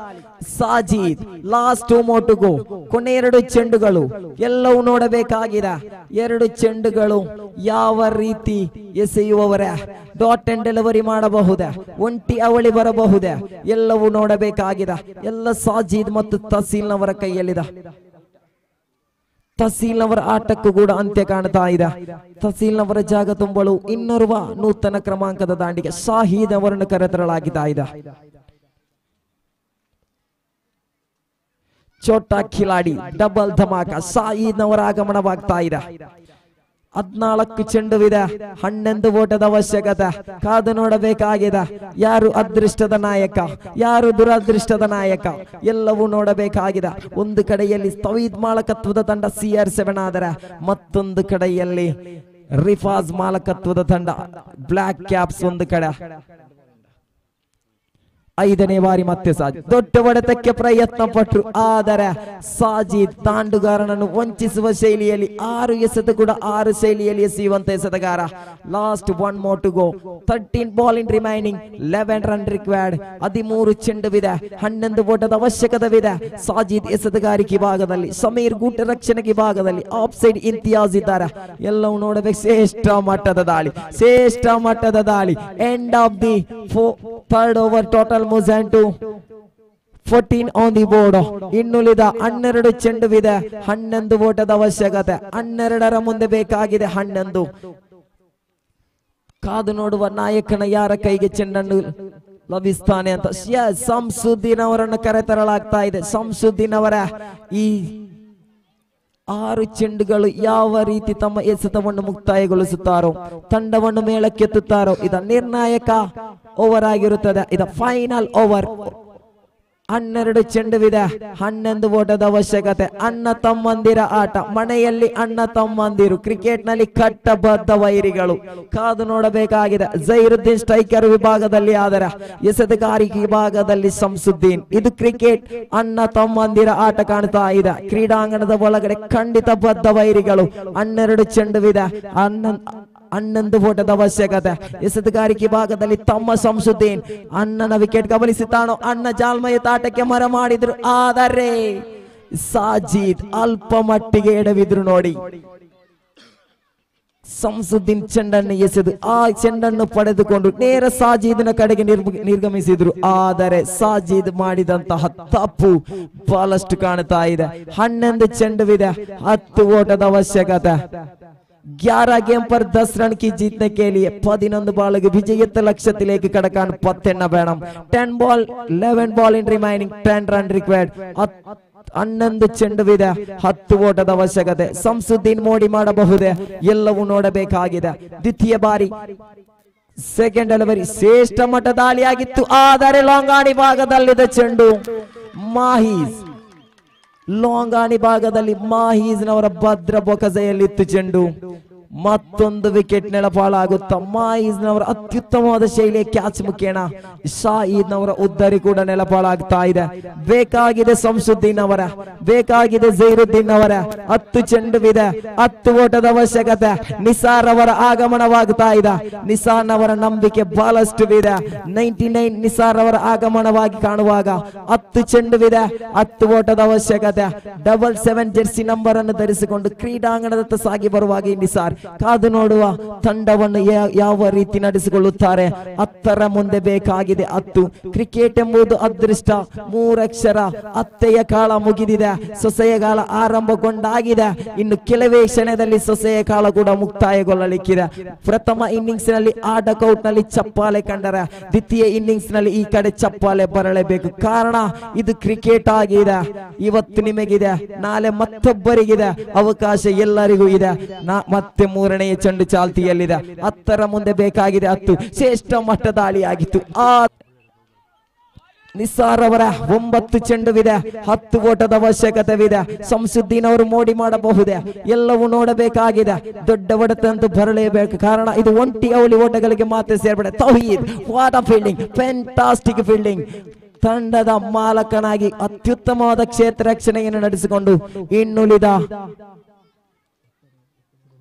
Sajid last to go. ಕೊನೆ 2 ಚೆಂಡುಗಳು ಎಲ್ಲವೂ ನೋಡಬೇಕಾಗಿದೆ. 2 ಚೆಂಡುಗಳು ಯಾವ ರೀತಿ ಎಸೆಯುವವರೇ, ಡಾಟ್ ಅಂಡ್ ಡೆಲಿವರಿ ಮಾಡಬಹುದೇ, ಒಂಟಿ ಅವಳಿ ಬರಬಹುದೇ, ಎಲ್ಲವೂ ನೋಡಬೇಕಾಗಿದೆ. ಎಲ್ಲ ಸಾಜಿದ್ ಮತ್ತು ತಹಸೀಲ್ ಅವರ ಕೈಯಲ್ಲಿದೆ. ತಹಸೀಲ್ ಅವರ ಆಟಕ್ಕೂ ಕೂಡ ಅಂತ್ಯ ಕಾಣ್ತಾ ಇದೆ. ತಹಸೀಲ್ ಅವರ ಜಾಗ ತುಂಬಲು ಇನ್ನೋರ್ವ ನೂತನ ಕ್ರಮಾಂಕದ ದಾಂಡಿಗೆ ಶಾಹೀದ್ ಅವರನ್ನು ಕರೆತರಲಾಗ್ತಾ ಇದೆ. ಚೋಟಾ ಖಿಲಾಡಿ ಡಬಲ್ ಧಮಾಕ ಶಾಹೀದ್ ಅವರ ಆಗಮನವಾಗ್ತಾ ಇದೆ. 14 ಚೆಂಡುವಿದೆ, 11 ಓಟದ ಅವಶ್ಯಕತೆ. ಕಾದು ನೋಡಬೇಕಾಗಿದೆ. ಯಾರು ಅದೃಷ್ಟದ ನಾಯಕ, ಯಾರು ದುರದೃಷ್ಟದ ನಾಯಕ, ಎಲ್ಲವೂ ನೋಡಬೇಕಾಗಿದೆ. ಒಂದು ಕಡೆಯಲ್ಲಿ ತವೀದ್ ಮಾಲಕತ್ವದ ತಂಡ CR7 ಆದರೆ ಮತ್ತೊಂದು ಕಡೆಯಲ್ಲಿ ರಿಫಾಜ್ ಮಾಲಕತ್ವದ ತಂಡ, ಬ್ಲಾಕ್ ಕ್ಯಾಪ್ಸ್ ಒಂದು ಕಡೆ. 5ನೇ ಬಾರಿ ಮತ್ತೆ ಸಾಜಿದ್ ದೊಡ್ಡ ಹೊಡೆತಕ್ಕೆ ಪ್ರಯತ್ನ ಪಟ್ಟರು, ಆದರೆ ಸಾಜಿದ್ ತಾಂಡುಗಾರನನ್ನು ವಂಚಿಸುವ ಶೈಲಿಯಲ್ಲಿ 6 ಎಸೆತ ಕೂಡ 6 ಶೈಲಿಯಲ್ಲಿ ಎಸೆಯುವಂತ ಎಸೆತಗಾರ. Last 1 more to go. 13 ball in remaining, 11 run required. 13 ಚೆಂಡುವಿದೆ, 11 ಓಟದ ಅವಶ್ಯಕತೆವಿದೆ. ಸಾಜಿದ್ ಎಸೆತಗಾರಿಕೆ ಭಾಗದಲ್ಲಿ, ಸಮೀರ್ ಗೂಟ ರಕ್ಷಣೆಗೆ ಭಾಗದಲ್ಲಿ, ಆಫ್ ಸೈಡ್ ಇಂತಿಯಾಜ್ ಇದ್ದಾರೆ. ಎಲ್ಲವೂ ನೋಡಬೇಕು. ಶ್ರೇಷ್ಠ ಮಟ್ಟದ ದಾಳಿ, ಶ್ರೇಷ್ಠ ಮಟ್ಟದ ದಾಳಿ. End of the 3rd over. Total moves into 14 on the board. ಇನ್ನುಳಿದ 12 ಚೆಂಡುವಿದೆ, 11 ಓಟದ ಅವಶ್ಯಕತೆ. 12ರ ಮುಂದೆ ಬೇಕಾಗಿದೆ 11. ಕಾದು ನೋಡುವ ನಾಯಕನ ಯಾರ ಕೈಗೆ ಚೆಂಡನ್ನು ಲಭಿಸ್ತಾನೆ ಅಂತ. ಸಂಸುದ್ದೀನ್ ಅವರನ್ನು ಕರೆತರಲಾಗ್ತಾ ಇದೆ. ಸಂಸುದ್ದೀನ್ ಅವರ ಈ 6 ಚೆಂಡುಗಳು ಯಾವ ರೀತಿ ತಮ್ಮ ಎಸೆತವನ್ನು ಮುಕ್ತಾಯಗೊಳಿಸುತ್ತಾರೋ, ತಂಡವನ್ನು ಮೇಳಕ್ಕೆತ್ತುತ್ತಾರೋ, ಇದು ನಿರ್ಣಾಯಕ ಓವರ್ ಆಗಿರುತ್ತದೆ. ಇದು ಫೈನಲ್ ಓವರ್. 12 ಚೆಂಡುವಿದೆ, 11 ಓಟದ ಅವಶ್ಯಕತೆ. ಅಣ್ಣ ತಮ್ಮಂದಿರ ಆಟ, ಮನೆಯಲ್ಲಿ ಅಣ್ಣ ತಮ್ಮಂದಿರು, ಕ್ರಿಕೆಟ್ ನಲ್ಲಿ ಕಟ್ಟಬದ್ಧ ವೈರಿಗಳು. ಕಾದು ನೋಡಬೇಕಾಗಿದೆ. ಜೈರುದ್ದೀನ್ ಸ್ಟ್ರೈಕರ್ ವಿಭಾಗದಲ್ಲಿ, ಆದರೆ ಎಸೆತಗಾರಿಕೆ ವಿಭಾಗದಲ್ಲಿ ಸಂಸುದ್ದೀನ್. ಇದು ಕ್ರಿಕೆಟ್ ಅಣ್ಣ ತಮ್ಮಂದಿರ ಆಟ ಕಾಣ್ತಾ ಇದೆ. ಕ್ರೀಡಾಂಗಣದ ಒಳಗಡೆ ಖಂಡಿತ ಬದ್ಧ ವೈರಿಗಳು. 12 ಚೆಂಡುವಿದೆ, 11 ಓಟದ ಅವಶ್ಯಕತೆ. ಎಸೆತಗಾರಿಕೆ ಭಾಗದಲ್ಲಿ ತಮ್ಮ ಸಂಸುದ್ದೀನ್ ಅಣ್ಣನ ವಿಕೆಟ್ ಗಮನಿಸುತ್ತಾನೋ. ಅಣ್ಣ ಜಾಲ್ಮಯ ತಾಟಕ್ಕೆ ಮರ ಮಾಡಿದ್ರು, ಆದರೆ ಸಾಜಿದ್ ಅಲ್ಪ ಮಟ್ಟಿಗೆ ಎಡವಿದ್ರು. ನೋಡಿ, ಸಂಸುದ್ದೀನ್ ಚೆಂಡನ್ನು ಎಸೆದು ಆ ಚೆಂಡನ್ನು ಪಡೆದುಕೊಂಡು ನೇರ ಸಾಜಿದ್ನ ಕಡೆಗೆ ನಿರ್ಗಮಿಸಿದ್ರು. ಆದರೆ ಸಾಜಿದ್ ಮಾಡಿದಂತಹ ತಪ್ಪು ಬಹಳಷ್ಟು ಕಾಣ್ತಾ ಇದೆ. 11 ಚೆಂಡುವಿದೆ, 10 ಓಟದ ಅವಶ್ಯಕತೆ. 11 गेम पर 10 रन की जीतने के लिए 11 बॉल विजयत लक्ष्यത്തിലേക്ക് കടക്കാൻ 10 എണ്ണ വേണം. 10 ball 11 ball in remaining, 10 run required. 11 ಚೆಂಡುವಿದೆ, 10 ಓಟದ ಅವಶ್ಯಕತೆ. ಸಂಸುದ್ದೀನ್ ಮೋಡಿ ಮಾಡಬಹುದೇ? ಎಲ್ಲವೂ ನೋಡಬೇಕಾಗಿದೆ. ದ್ವಿತೀಯ ಬಾರಿ ಸೆಕೆಂಡ್ ಡೆಲಿವರಿ ಶ್ರೇಷ್ಠ ಮಟ್ಟ ದಾಳಿಯಾಗಿತ್ತು, ಆದರೆ ಲಾಂಗಾಣಿ ಭಾಗದಲ್ಲಿದ್ದ ಚೆಂಡು ಮಾಹೀಜ್. ಲೋಂಗಾಣಿ ಭಾಗದಲ್ಲಿ ಮಾಹೀಜ್ನವರ ಭದ್ರ ಬೊಕಸೆಯಲ್ಲಿತ್ತು ಚೆಂಡು. ಮತ್ತೊಂದು ವಿಕೆಟ್ ನೆಲಪಾಲಾಗುತ್ತಾ ಮಾಹೀಜ್ನವರ ಅತ್ಯುತ್ತಮವಾದ ಶೈಲಿಯ ಕ್ಯಾಚ್ ಮುಖೇನ ಶಾಹೀದ್ನವರ ಉದ್ದರಿ ಕೂಡ ನೆಲಪಾಲಾಗ್ತಾ ಇದೆ. ಬೇಕಾಗಿದೆ ಸಂಸುದ್ದೀನ್ ಅವರ, ಬೇಕಾಗಿದೆ ಜೈರುದ್ದೀನ್ ಅವರ. 10 ಚೆಂಡುವಿದೆ, 10 ಓಟದ ಅವಶ್ಯಕತೆ. ನಿಸಾರ್ ಅವರ ಆಗಮನವಾಗ್ತಾ ಇದೆ. ನಿಸಾರ್ ಅವರ ನಂಬಿಕೆ ಬಹಳಷ್ಟು ಇದೆ. 99 ನಿಸಾರ್ ಅವರ ಆಗಮನವಾಗಿ ಕಾಣುವಾಗ 10 ಚೆಂಡುವಿದೆ, 10 ಓಟದ ಅವಶ್ಯಕತೆ. 77 ಜೆರ್ಸಿ ನಂಬರ್ ಅನ್ನು ಧರಿಸಿಕೊಂಡು ಕ್ರೀಡಾಂಗಣದತ್ತ ಸಾಗಿ ಬರುವಾಗ ಈ ನಿಸಾರ್ ಕಾದು ನೋಡುವ ತಂಡವನ್ನು ಯಾವ ರೀತಿ ನಡೆಸಿಕೊಳ್ಳುತ್ತಾರೆ. 10ರ ಮುಂದೆ ಬೇಕಾಗಿದೆ 10. ಕ್ರಿಕೆಟ್ ಎಂಬುದು ಅದೃಷ್ಟ. 3 ಅಕ್ಷರ. ಅತ್ತೆಯ ಕಾಲ ಮುಗಿದಿದೆ, ಸೊಸೆಯ ಕಾಲ ಆರಂಭಗೊಂಡಾಗಿದೆ. ಇನ್ನು ಕೆಲವೇ ಕ್ಷಣದಲ್ಲಿ ಸೊಸೆಯ ಕಾಲ ಕೂಡ ಮುಕ್ತಾಯಗೊಳ್ಳಲಿಕ್ಕಿದೆ. ಪ್ರಥಮ ಇನ್ನಿಂಗ್ಸ್ ನಲ್ಲಿ ಆಟಕೌಟ್ ನಲ್ಲಿ ಚಪ್ಪಾಳೆ ಕಂಡರೆ ದ್ವಿತೀಯ ಇನ್ನಿಂಗ್ಸ್ ನಲ್ಲಿ ಈ ಕಡೆ ಚಪ್ಪಾಳೆ ಬರಲೇಬೇಕು. ಕಾರಣ ಇದು ಕ್ರಿಕೆಟ್ ಆಗಿದೆ. ಇವತ್ತು ನಿಮಗಿದೆ, ನಾಳೆ ಮತ್ತೊಬ್ಬರಿಗಿದೆ ಅವಕಾಶ, ಎಲ್ಲರಿಗೂ ಇದೆ. ಮತ್ತೆ 3ನೇ ಚೆಂಡು ಚಾಲ್ತಿಯಲ್ಲಿದೆ. 10ರ ಮುಂದೆ ಬೇಕಾಗಿದೆ 10. ಶ್ರೇಷ್ಠ ಮಟ್ಟ ದಾಳಿಯಾಗಿತ್ತು. ಆ ನಿಸಾರ್ ಅವರ 9 ಚೆಂಡುವಿದೆ, 10 ಓಟದ ಅವಶ್ಯಕತೆವಿದೆ. ಸಂಸುದ್ದೀನ್ ಅವರು ಮೋಡಿ ಮಾಡಬಹುದೇ? ಎಲ್ಲವೂ ನೋಡಬೇಕಾಗಿದೆ. ದೊಡ್ಡ ಹೊಡೆತಂತೂ ಬರಲೇಬೇಕು, ಕಾರಣ ಇದು ಒಂಟಿ ಅವಳಿ ಓಟಗಳಿಗೆ ಮಾತ್ರ ಸೇರ್ಪಡೆ. Tauheed, what a fielding, fantastic fielding. ತಂಡದ ಮಾಲಕನಾಗಿ ಅತ್ಯುತ್ತಮವಾದ ಕ್ಷೇತ್ರ ರಕ್ಷಣೆಯನ್ನು ನಡೆಸಿಕೊಂಡು ಇನ್ನುಳಿದ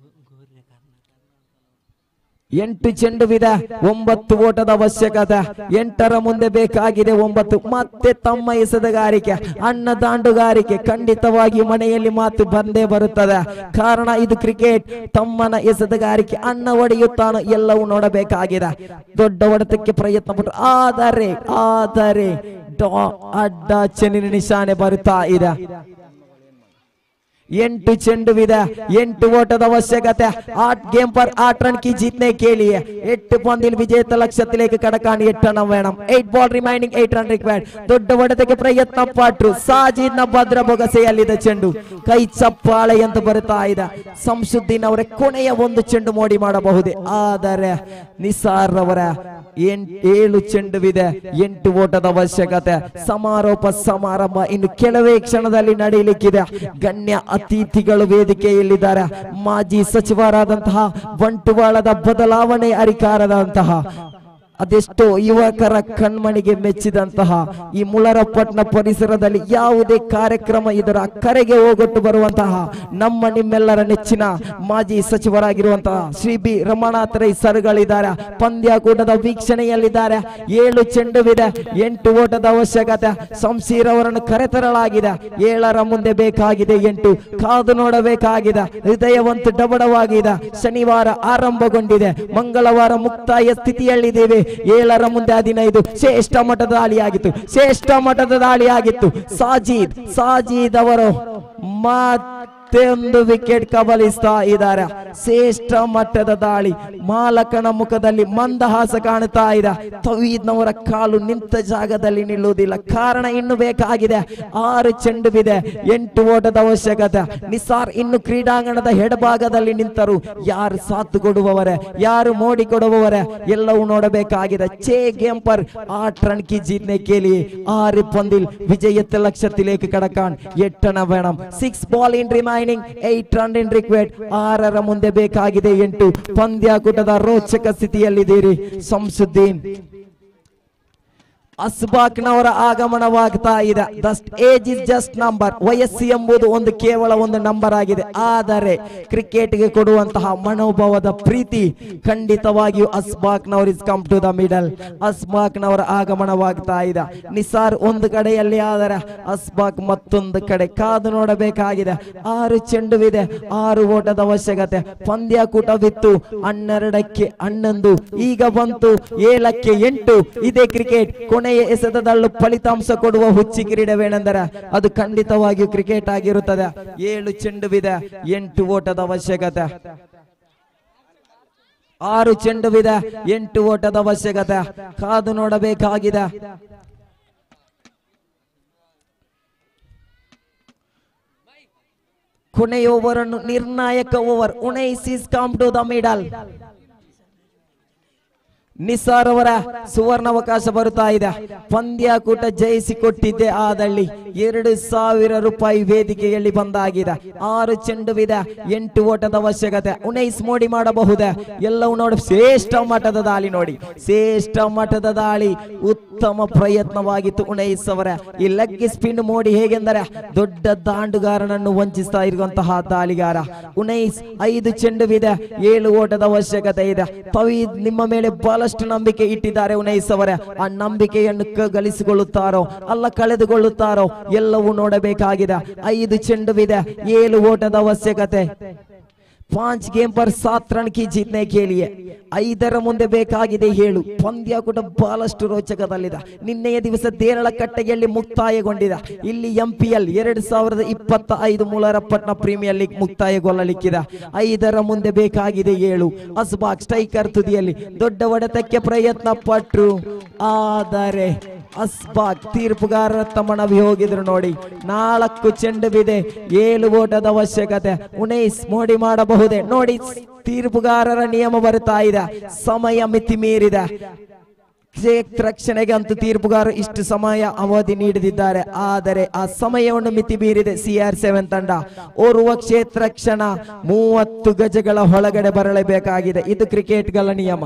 8 ಚೆಂಡುವಿದೆ, 9 ಓಟದ ಅವಶ್ಯಕತೆ. 8ರ ಮುಂದೆ ಬೇಕಾಗಿದೆ 9. ಮತ್ತೆ ತಮ್ಮ ಎಸೆತಗಾರಿಕೆ, ಅಣ್ಣ ದಾಂಡುಗಾರಿಕೆ ಖಂಡಿತವಾಗಿ ಮನೆಯಲ್ಲಿ ಮಾತು ಬಂದೇ ಬರುತ್ತದೆ. ಕಾರಣ ಇದು ಕ್ರಿಕೆಟ್. ತಮ್ಮನ ಎಸೆತಗಾರಿಕೆ, ಅಣ್ಣ ಹೊಡೆಯುತ್ತಾನೋ ಎಲ್ಲವೂ ನೋಡಬೇಕಾಗಿದೆ. ದೊಡ್ಡ ಹೊಡೆತಕ್ಕೆ ಪ್ರಯತ್ನ ಪಟ್ಟು, ಆದರೆ ಅಡ್ಡ ಚೆನ್ನಿನ ನಿಶಾನೆ ಬರುತ್ತಾ ಇದೆ. 8 ಚೆಂಡುವಿದೆ, 8 ಓಟದ ಅವಶ್ಯಕತೆ. 8 गेम पर 8 रन की जीतने के लिए 8 പന്തിൽ വിജയത്തെ ലക്ഷ്യത്തിലേക്ക് കടക്കാൻ 8 എണ്ണം വേണം. 8 ball remaining, 8 run required. ದೊಡ್ಡ ಹೊಡೆತಕ್ಕೆ ಪ್ರಯತ್ನ ಪಟ್ಟರು. ಸಾಜಿದ್ನ ಭದ್ರ ಬೊಗಸೆಯಲ್ಲಿದೆ ಚೆಂಡು. ಕೈ ಚಪ್ಪಾಳೆ ಎಂದು ಬರುತ್ತಾ ಇದೆ. ಸಂಸುದ್ದೀನ್ ಅವರ ಕೊನೆಯ ಒಂದು ಚೆಂಡು ಮೋಡಿ ಮಾಡಬಹುದೇ, ಆದರೆ ನಿಸಾರ್ ಅವರ 7 ಚೆಂಡುವಿದೆ, 8 ಓಟದ ಅವಶ್ಯಕತೆ. ಸಮಾರೋಪ ಸಮಾರಂಭ ಇನ್ನು ಕೆಲವೇ ಕ್ಷಣದಲ್ಲಿ ನಡೆಯಲಿಕ್ಕಿದೆ. ಗಣ್ಯ ಅತಿಥಿಗಳು ವೇದಿಕೆಯಲ್ಲಿದ್ದಾರೆ. ಮಾಜಿ ಸಚಿವರಾದಂತಹ ಬಂಟ್ವಾಳದ ಬದಲಾವಣೆ ಅಧಿಕಾರದಂತಹ ಅದೆಷ್ಟೋ ಯುವಕರ ಕಣ್ಮಣಿಗೆ ಮೆಚ್ಚಿದಂತಹ ಈ ಮುಳರಪಟ್ಟಣ ಪರಿಸರದಲ್ಲಿ ಯಾವುದೇ ಕಾರ್ಯಕ್ರಮ ಇದರ ಕರೆಗೆ ಹೋಗೊಟ್ಟು ಬರುವಂತಹ ನಮ್ಮ ನಿಮ್ಮೆಲ್ಲರ ನೆಚ್ಚಿನ ಮಾಜಿ ಸಚಿವರಾಗಿರುವಂತಹ ಶ್ರೀ ಬಿ ರಮಣಾಥ ರೈ ಸರ್ಗಳಿದ್ದಾರೆ. ಪಂದ್ಯಾಕೂಟದ ವೀಕ್ಷಣೆಯಲ್ಲಿದ್ದಾರೆ. 7 ಚೆಂಡುವಿದೆ, 8 ಓಟದ ಅವಶ್ಯಕತೆ. ಶಂಶೀರ್ ಅವರನ್ನು ಕರೆತರಲಾಗಿದೆ. 7ರ ಮುಂದೆ ಬೇಕಾಗಿದೆ 8. ಕಾದು ನೋಡಬೇಕಾಗಿದೆ. ಹೃದಯವಂತ ಡಬಡವಾಗಿದೆ. ಶನಿವಾರ ಆರಂಭಗೊಂಡಿದೆ, ಮಂಗಳವಾರ ಮುಕ್ತಾಯ ಸ್ಥಿತಿಯಲ್ಲಿದ್ದೇವೆ. 7ರ ಮುಂದೆ 15. ಶ್ರೇಷ್ಠ ಮಟ್ಟದ ದಾಳಿಯಾಗಿತ್ತು, ಶ್ರೇಷ್ಠ ಮಟ್ಟದ ದಾಳಿಯಾಗಿತ್ತು. ಸಾಜಿದ್ ಅವರು ಒಂದು ವಿಕೆಟ್ ಕಬಲಿಸ್ತಾ ಇದ್ದಾರೆ. ಶ್ರೇಷ್ಠ ಮಟ್ಟದ ದಾಳಿ. ಮಾಲಕನ ಮುಖದಲ್ಲಿ ಮಂದಹಾಸ ಕಾಣುತ್ತಾ ಇದೆ. ತವೀದ್ನವರ ಕಾಲು ನಿಂತ ಜಾಗದಲ್ಲಿ ನಿಲ್ಲುವುದಿಲ್ಲ. ಕಾರಣ ಇನ್ನು ಬೇಕಾಗಿದೆ. 6 ಚೆಂಡುವಿದೆ, 8 ಓಟದ ಅವಶ್ಯಕತೆ. ನಿಸಾರ್ ಇನ್ನು ಕ್ರೀಡಾಂಗಣದ ಎಡಭಾಗದಲ್ಲಿ ನಿಂತರು. ಯಾರು ಸಾಥ್ ಕೊಡುವವರೇ, ಯಾರು ಮೋಡಿ ಕೊಡುವವರೇ ಎಲ್ಲವೂ ನೋಡಬೇಕಾಗಿದೆ. ಛೇ गेम पर 8 रन की जीतने के लिए 6 पंदिल विजय लक्ष्यത്തിലേക്ക് കടക്കാൻ 8 എണ്ണം വേണം. 6 ball in remaining, 8 run in required. 6ರ ಮುಂದೆ ಬೇಕಾಗಿದೆ 8. ಪಂದ್ಯಾಕೂಟದ ರೋಚಕ ಸ್ಥಿತಿಯಲ್ಲಿದ್ದೀರಿ. ಸಂಸುದ್ದೀನ್ ಅಸ್ಬಾಕ್ನವರ ಆಗಮನವಾಗ್ತಾ ಇದೆ. Age is just number. ವಯಸ್ಸು ಎಂಬುದು ಕೇವಲ ಒಂದು ನಂಬರ್ ಆಗಿದೆ. ಆದರೆ ಕ್ರಿಕೆಟ್ಗೆ ಕೊಡುವಂತಹ ಮನೋಭಾವದ ಪ್ರೀತಿ ಖಂಡಿತವಾಗಿಯೂ ಅಸ್ಬಾಕ್ನವರ್ is come to the middle. ಅಸ್ಬಾಕ್ನವರ ಆಗಮನವಾಗ್ತಾ ಇದೆ. ನಿಸಾರ್ ಒಂದು ಕಡೆಯಲ್ಲಿ ಆದರೆ ಅಸ್ಬಾಕ್ ಮತ್ತೊಂದು ಕಡೆ. ಕಾದು ನೋಡಬೇಕಾಗಿದೆ. 6 ಚೆಂಡುವಿದೆ, 6 ಓಟದ ಅವಶ್ಯಕತೆ. ಪಂದ್ಯಾಕೂಟವಿತ್ತು 12ಕ್ಕೆ 11, ಈಗ ಬಂತು 7ಕ್ಕೆ 8. ಇದೇ ಕ್ರಿಕೆಟ್. ಕೊನೆಯ ಎಸೆತದಲ್ಲೂ ಫಲಿತಾಂಶ ಕೊಡುವ ಹುಚ್ಚಿ ಕ್ರೀಡೆವೇನೆಂದರೆ ಅದು ಖಂಡಿತವಾಗಿಯೂ ಕ್ರಿಕೆಟ್ ಆಗಿರುತ್ತದೆ. 7 ಚೆಂಡುವಿದೆ, 8 ಓಟದ ಅವಶ್ಯಕತೆ. 6 ಚೆಂಡುವಿದೆ, 8 ಓಟದ ಅವಶ್ಯಕತೆ. ಕಾದು ನೋಡಬೇಕಾಗಿದೆ. ಕೊನೆಯ ಓವರ್ ಅನ್ನು ನಿರ್ಣಾಯಕ over. 19 is come to the middle. Nisar ಅವರ ಸುವರ್ಣಾವಕಾಶ ಬರುತ್ತಾ ಇದೆ. ಪಂದ್ಯಾಕೂಟ ಜಯಿಸಿಕೊಟ್ಟಿದ್ದೆ ಆದಲ್ಲಿ 2000 ರೂಪಾಯಿ ವೇದಿಕೆಯಲ್ಲಿ ಬಂದಾಗಿದೆ. 6 ಚೆಂಡುವಿದೆ, 8 ಓಟದ ಅವಶ್ಯಕತೆ. 19 ಮೋಡಿ ಮಾಡಬಹುದೇ? ಎಲ್ಲವೂ ನೋಡಿ. ಶ್ರೇಷ್ಠ ಮಟ್ಟದ ದಾಳಿ ನೋಡಿ, ಶ್ರೇಷ್ಠ ಮಟ್ಟದ ದಾಳಿ. ಉತ್ತಮ ಪ್ರಯತ್ನವಾಗಿತ್ತು 19 ಅವರ. ಈ ಲೆಗ್ ಸ್ಪಿನ್ ಮೋಡಿ ಹೇಗೆಂದರೆ ದೊಡ್ಡ ದಾಂಡುಗಾರನನ್ನು ವಂಚಿಸ್ತಾ ಇರುವಂತಹ ದಾಳಿಗಾರ. 19 5 ಚೆಂಡುವಿದೆ, 7 ಓಟದ ಅವಶ್ಯಕತೆ ಇದೆ. ತವೀದ್ ನಿಮ್ಮ ಮೇಲೆ ಬಹಳಷ್ಟು ನಂಬಿಕೆ ಇಟ್ಟಿದ್ದಾರೆ 19 ಅವರೇ. ಆ ನಂಬಿಕೆಯನ್ನು ಗಳಿಸಿಕೊಳ್ಳುತ್ತಾರೋ ಅಲ್ಲ ಕಳೆದುಕೊಳ್ಳುತ್ತಾರೋ ಎಲ್ಲವೂ ನೋಡಬೇಕಾಗಿದೆ. 5 ಚೆಂಡುವಿದೆ, 7 ಓಟದ ಅವಶ್ಯಕತೆ. 5 गेम पर 7 रन की जीतने के लिए 5ರ ಮುಂದೆ ಬೇಕಾಗಿದೆ 7. ಪಂದ್ಯಾಕೂಟ ಬಹಳಷ್ಟು ರೋಚಕದಲ್ಲಿದೆ. ನಿನ್ನೆಯ ದಿವಸ ದೇರಳಕಟ್ಟೆಯಲ್ಲಿ ಮುಕ್ತಾಯಗೊಂಡಿದೆ. ಇಲ್ಲಿ MPL 2025 ಮುಳರಪಟ್ಟಣ ಪ್ರೀಮಿಯರ್ ಲೀಗ್ ಮುಕ್ತಾಯಗೊಳ್ಳಲಿಕ್ಕಿದೆ. 5ರ ಮುಂದೆ ಬೇಕಾಗಿದೆ 7. ಅಸ್ಬಾಕ್ ಸ್ಟ್ರೈಕರ್ ತುದಿಯಲ್ಲಿ ದೊಡ್ಡ ಹೊಡೆತಕ್ಕೆ ಪ್ರಯತ್ನ ಪಟ್ಟರು. ಆದರೆ ಅಸ್ಬಾಕ್ ತೀರ್ಪುಗಾರರ ತಮ್ಮನವಿ ಹೋಗಿದ್ರು ನೋಡಿ. 4 ಚೆಂಡುವಿದೆ, 7 ಓಟದ ಅವಶ್ಯಕತೆ. 19 ಮೋಡಿ ಮಾಡಬಹುದೇ? ನೋಡಿ, ತೀರ್ಪುಗಾರರ ನಿಯಮ ಬರ್ತಾ ಇದೆ. ಸಮಯ ಮಿತಿ ಮೀರಿದೆ. ರಕ್ಷಣೆಗೆ ಅಂತೂ ತೀರ್ಪುಗಾರರು ಇಷ್ಟು ಸಮಯ ಅವಧಿ ನೀಡಿದ್ದಾರೆ. ಆದರೆ ಆ ಸಮಯವನ್ನು ಮಿತಿ ಮೀರಿದೆ CR7 ತಂಡ. ಓರ್ವ ಕ್ಷೇತ್ರ ರಕ್ಷಣ 30 ಗಜಗಳ ಒಳಗಡೆ ಬರಲೇಬೇಕಾಗಿದೆ. ಇದು ಕ್ರಿಕೆಟ್ಗಳ ನಿಯಮ.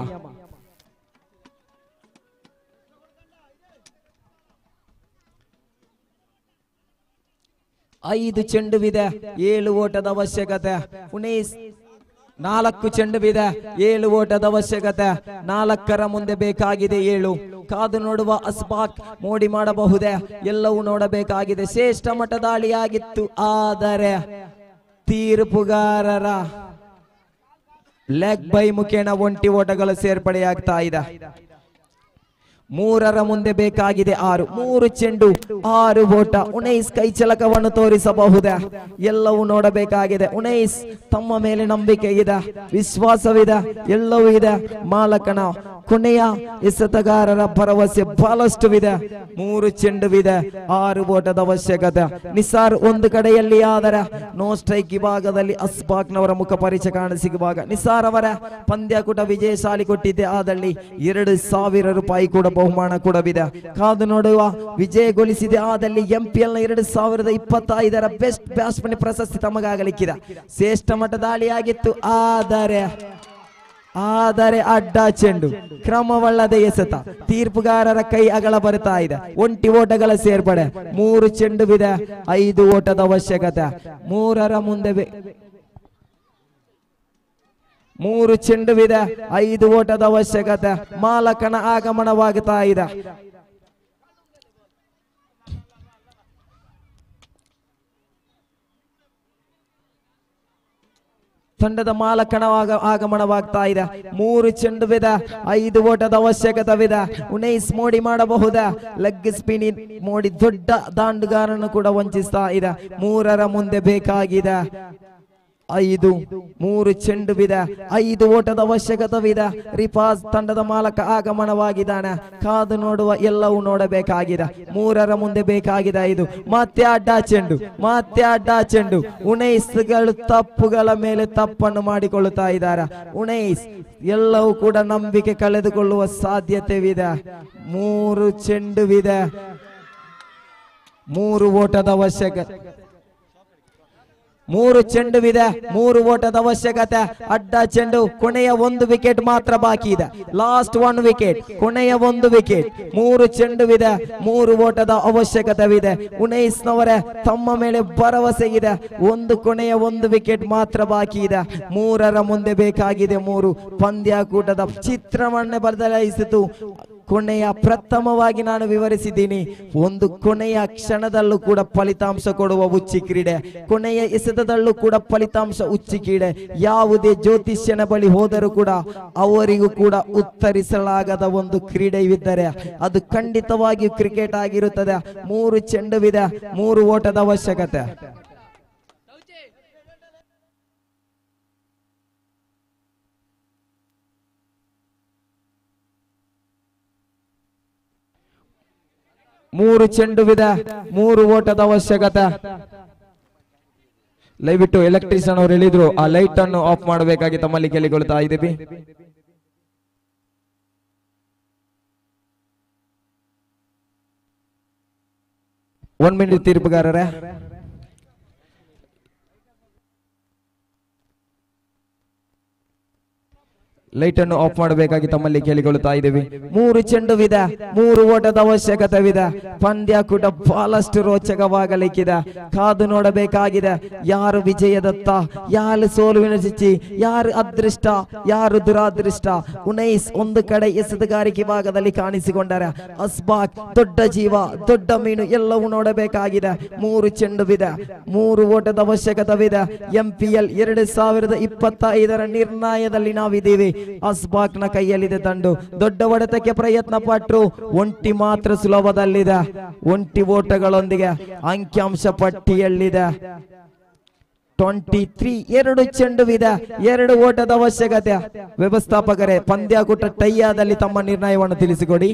5 ಚೆಂಡುವಿದೆ, 7 ಓಟದ ಅವಶ್ಯಕತೆ. 4 ಚೆಂಡುವಿದೆ, 7 ಓಟದ ಅವಶ್ಯಕತೆ. 4ರ ಮುಂದೆ ಬೇಕಾಗಿದೆ 7. ಕಾದು ನೋಡುವ ಅಸ್ಬಾಕ್ ಮೋಡಿ ಮಾಡಬಹುದೇ? ಎಲ್ಲವೂ ನೋಡಬೇಕಾಗಿದೆ. ಶ್ರೇಷ್ಠ ಮಟ್ಟದ ದಾಳಿಯಾಗಿತ್ತು. ಆದರೆ ತೀರ್ಪುಗಾರರ ಲೆಗ್ ಬೈ ಮುಖೇನ ಒಂಟಿ ಓಟಗಳು ಸೇರ್ಪಡೆಯಾಗ್ತಾ ಇದೆ. 3ರ ಮುಂದೆ ಬೇಕಾಗಿದೆ 6. 3 ಚೆಂಡು, 6 ಓಟ. 19 ಕೈ ಚಲಕವನ್ನು ತೋರಿಸಬಹುದೇ? ಎಲ್ಲವೂ ನೋಡಬೇಕಾಗಿದೆ. 19 ತಮ್ಮ ಮೇಲೆ ನಂಬಿಕೆ ಇದೆ, ವಿಶ್ವಾಸವಿದೆ, ಎಲ್ಲವೂ ಇದೆ. ಮಾಲಕನ ಕೊನೆಯ ಎಸೆತಗಾರರ ಭರವಸೆ ಬಹಳಷ್ಟುವಿದೆ. 3 ಚೆಂಡುವಿದೆ, 6 ಓಟದ ಅವಶ್ಯಕತೆ. ನಿಸಾರ್ ಒಂದು ಕಡೆಯಲ್ಲಿ ಆದರೆ ನೋ ಸ್ಟ್ರೈಕ್ ವಿಭಾಗದಲ್ಲಿ ಅಸ್ಬಾಕ್ನವರ ಮುಖ ಪರಿಚಯ ಕಾಣಸಿಗುವಾಗ ನಿಸಾರ್ ಅವರ ಪಂದ್ಯಾಕೂಟ ವಿಜಯಶಾಲಿ ಕೊಟ್ಟಿದ್ದೆ. ಆದಲ್ಲಿ 2,000 ರೂಪಾಯಿ ಕೂಡ ಬಹುಮಾನ ಕೂಡವಿದೆ. ಕಾದು ನೋಡುವ. ವಿಜಯಗೊಳಿಸಿದೆ ಆದಲ್ಲಿ MPL ನ 2025ರ ಬೆಸ್ಟ್ ಬ್ಯಾಟ್ಸ್ಮನ್ ಪ್ರಶಸ್ತಿ ತಮಗಾಗಲಿಕ್ಕಿದೆ. ಶ್ರೇಷ್ಠ ಮಟ್ಟ ದಾಳಿಯಾಗಿತ್ತು, ಆದರೆ ಅಡ್ಡ ಚೆಂಡು, ಕ್ರಮವಲ್ಲದೆ ಎಸೆತ, ತೀರ್ಪುಗಾರರ ಕೈ ಅಗಲ ಬರ್ತಾ ಇದೆ. 1 ಓಟಗಳ ಸೇರ್ಪಡೆ, 3 ಚೆಂಡುವಿದೆ, 5 ಓಟದ ಅವಶ್ಯಕತೆ. 3 ಚೆಂಡುವಿದೆ, 5 ಓಟದ ಅವಶ್ಯಕತೆ. ಮಾಲಕನ ಆಗಮನವಾಗುತ್ತಾ ಇದೆ. ತಂಡದ ಮಾಲಕನ ಆಗಮನವಾಗ್ತಾ ಇದೆ. 3 ಚೆಂಡುವಿದೆ, 5 ಓಟದ ಅವಶ್ಯಕತೆವಿದೆ. ಉನೈಸ್ ಮೋಡಿ ಮಾಡಬಹುದಾ? ಲೆಗ್ ಸ್ಪಿನ್ ಮೋಡಿ ದೊಡ್ಡ ದಾಂಡುಗಾರನ್ನು ಕೂಡ ವಂಚಿಸ್ತಾ ಇದೆ. 3 ಮುಂದೆ ಬೇಕಾಗಿದೆ 5. 3 ಚೆಂಡುವಿದೆ, 5 ಓಟದ ಅವಶ್ಯಕತೆವಿದೆ. ರಿಫಾಜ್ ತಂಡದ ಮಾಲಕ ಆಗಮನವಾಗಿದ್ದಾನೆ. ಕಾದು ನೋಡುವ, ಎಲ್ಲವೂ ನೋಡಬೇಕಾಗಿದೆ. 3 ಮುಂದೆ ಬೇಕಾಗಿದೆ 5. ಮತ್ತೆ ಅಡ್ಡ ಚೆಂಡು. ಉನೈಸ್ಗಳು ತಪ್ಪುಗಳ ಮೇಲೆ ತಪ್ಪನ್ನು ಮಾಡಿಕೊಳ್ಳುತ್ತಾ ಇದ್ದಾರೆ. ಉನೈಸ್ ಎಲ್ಲವೂ ಕೂಡ ನಂಬಿಕೆ ಕಳೆದುಕೊಳ್ಳುವ ಸಾಧ್ಯತೆವಿದೆ. 3 ಚೆಂಡುವಿದೆ, 3 ಓಟದ ಅವಶ್ಯಕತೆ. 3 ಚೆಂಡುವಿದೆ, 3 ಓಟದ ಅವಶ್ಯಕತೆ. ಅಡ್ಡ ಚೆಂಡು, ಕೊನೆಯ 1 ವಿಕೆಟ್ ಮಾತ್ರ ಬಾಕಿ ಇದೆ. ಲಾಸ್ಟ್ 1 ವಿಕೆಟ್, ಕೊನೆಯ 1 ವಿಕೆಟ್. 3 ಚೆಂಡುವಿದೆ, 3 ಓಟದ ಅವಶ್ಯಕತೆವಿದೆ. ಉನೈಸ್ನವರೇ ತಮ್ಮ ಮೇಲೆ ಭರವಸೆ ಇದೆ. ಕೊನೆಯ 1 ವಿಕೆಟ್ ಮಾತ್ರ ಬಾಕಿ ಇದೆ. 3 ಮುಂದೆ ಬೇಕಾಗಿದೆ 3. ಪಂದ್ಯಾಕೂಟದ ಚಿತ್ರವನ್ನೇ ಬದಲಾಯಿಸಿತು. ಕೊನೆಯ ಪ್ರಥಮವಾಗಿ ನಾನು ವಿವರಿಸಿದ್ದೀನಿ. ಕೊನೆಯ ಕ್ಷಣದಲ್ಲೂ ಕೂಡ ಫಲಿತಾಂಶ ಕೊಡುವ ಹುಚ್ಚಿ ಕ್ರೀಡೆ, ಕೊನೆಯ ಎಸೆತದಲ್ಲೂ ಕೂಡ ಫಲಿತಾಂಶ ಹುಚ್ಚಿ ಕ್ರೀಡೆ. ಯಾವುದೇ ಜ್ಯೋತಿಷ್ಯನ ಬಳಿ ಹೋದರೂ ಕೂಡ ಅವರಿಗೂ ಕೂಡ ಉತ್ತರಿಸಲಾಗದ ಒಂದು ಕ್ರೀಡೆಯಿದ್ದರೆ ಅದು ಖಂಡಿತವಾಗಿಯೂ ಕ್ರಿಕೆಟ್ ಆಗಿರುತ್ತದೆ. 3 ಚೆಂಡುವಿದೆ, 3 ಓಟದ ಅವಶ್ಯಕತೆ. ಮೂರು ಚೆಂಡುವಿದೆ, 3 ಓಟದ ಅವಶ್ಯಕತೆ. ದಯವಿಟ್ಟು ಎಲೆಕ್ಟ್ರಿಷಿಯನ್ ಅವರು ಹೇಳಿದ್ರು ಆ ಲೈಟ್ ಅನ್ನು ಆಫ್ ಮಾಡಬೇಕಾಗಿ ತಮ್ಮಲ್ಲಿ ಕೇಳಿಕೊಳ್ತಾ ಇದ್ದೀವಿ. ಒನ್ ಮಿನಿಟ್ ತೀರ್ಪುಗಾರರೇ. ಲೈಟ್ ಅನ್ನು ಆಫ್ ಮಾಡಬೇಕಾಗಿ ತಮ್ಮಲ್ಲಿ ಕೇಳಿಕೊಳ್ಳುತ್ತಾ ಇದ್ದೀವಿ. 3 ಚೆಂಡುವಿದೆ, 3 ಓಟದ ಅವಶ್ಯಕತೆವಿದೆ. ಪಂದ್ಯಾಕೂಟ ಬಹಳಷ್ಟು ರೋಚಕವಾಗಲಿಕ್ಕಿದೆ. ಕಾದು ನೋಡಬೇಕಾಗಿದೆ. ಯಾರು ವಿಜಯದತ್ತ, ಯಾರು ಸೋಲುವಿನ ಚಿಚ್ಚಿ, ಯಾರು ಅದೃಷ್ಟ, ಯಾರು ದುರಾದೃಷ್ಟ. ಉನೈಸ್ ಒಂದು ಕಡೆ ಎಸೆತಗಾರಿಕೆ ಭಾಗದಲ್ಲಿ ಕಾಣಿಸಿಕೊಂಡರೆ, ಅಸ್ಬಾಕ್ ದೊಡ್ಡ ಜೀವ, ದೊಡ್ಡ ಮೀನು, ಎಲ್ಲವೂ ನೋಡಬೇಕಾಗಿದೆ. 3 ಚೆಂಡುವಿದೆ, 3 ಓಟದ ಅವಶ್ಯಕತೆವಿದೆ. MPL 2025ರ ನಿರ್ಣಯದಲ್ಲಿ ನಾವಿದ್ದೀವಿ. ಅಸ್ಬಾಕ್ ನ ಕೈಯಲ್ಲಿದೆ ದಂಡು. ದೊಡ್ಡ ಹೊಡೆತಕ್ಕೆ ಪ್ರಯತ್ನ ಪಟ್ಟರು, ಒಂಟಿ ಮಾತ್ರ ಸುಲಭದಲ್ಲಿದೆ. ಒಂಟಿ ಓಟಗಳೊಂದಿಗೆ ಅಂಕಿಅಂಶ ಪಟ್ಟಿಯಲ್ಲಿದೆ 23. 2 ಚೆಂಡುವಿದೆ, 2 ಓಟದ ಅವಶ್ಯಕತೆ. ವ್ಯವಸ್ಥಾಪಕರೇ, ಪಂದ್ಯಾಕೂಟ ಟೈಯಾದಲ್ಲಿ ತಮ್ಮ ನಿರ್ಣಯವನ್ನು ತಿಳಿಸಿಕೊಡಿ.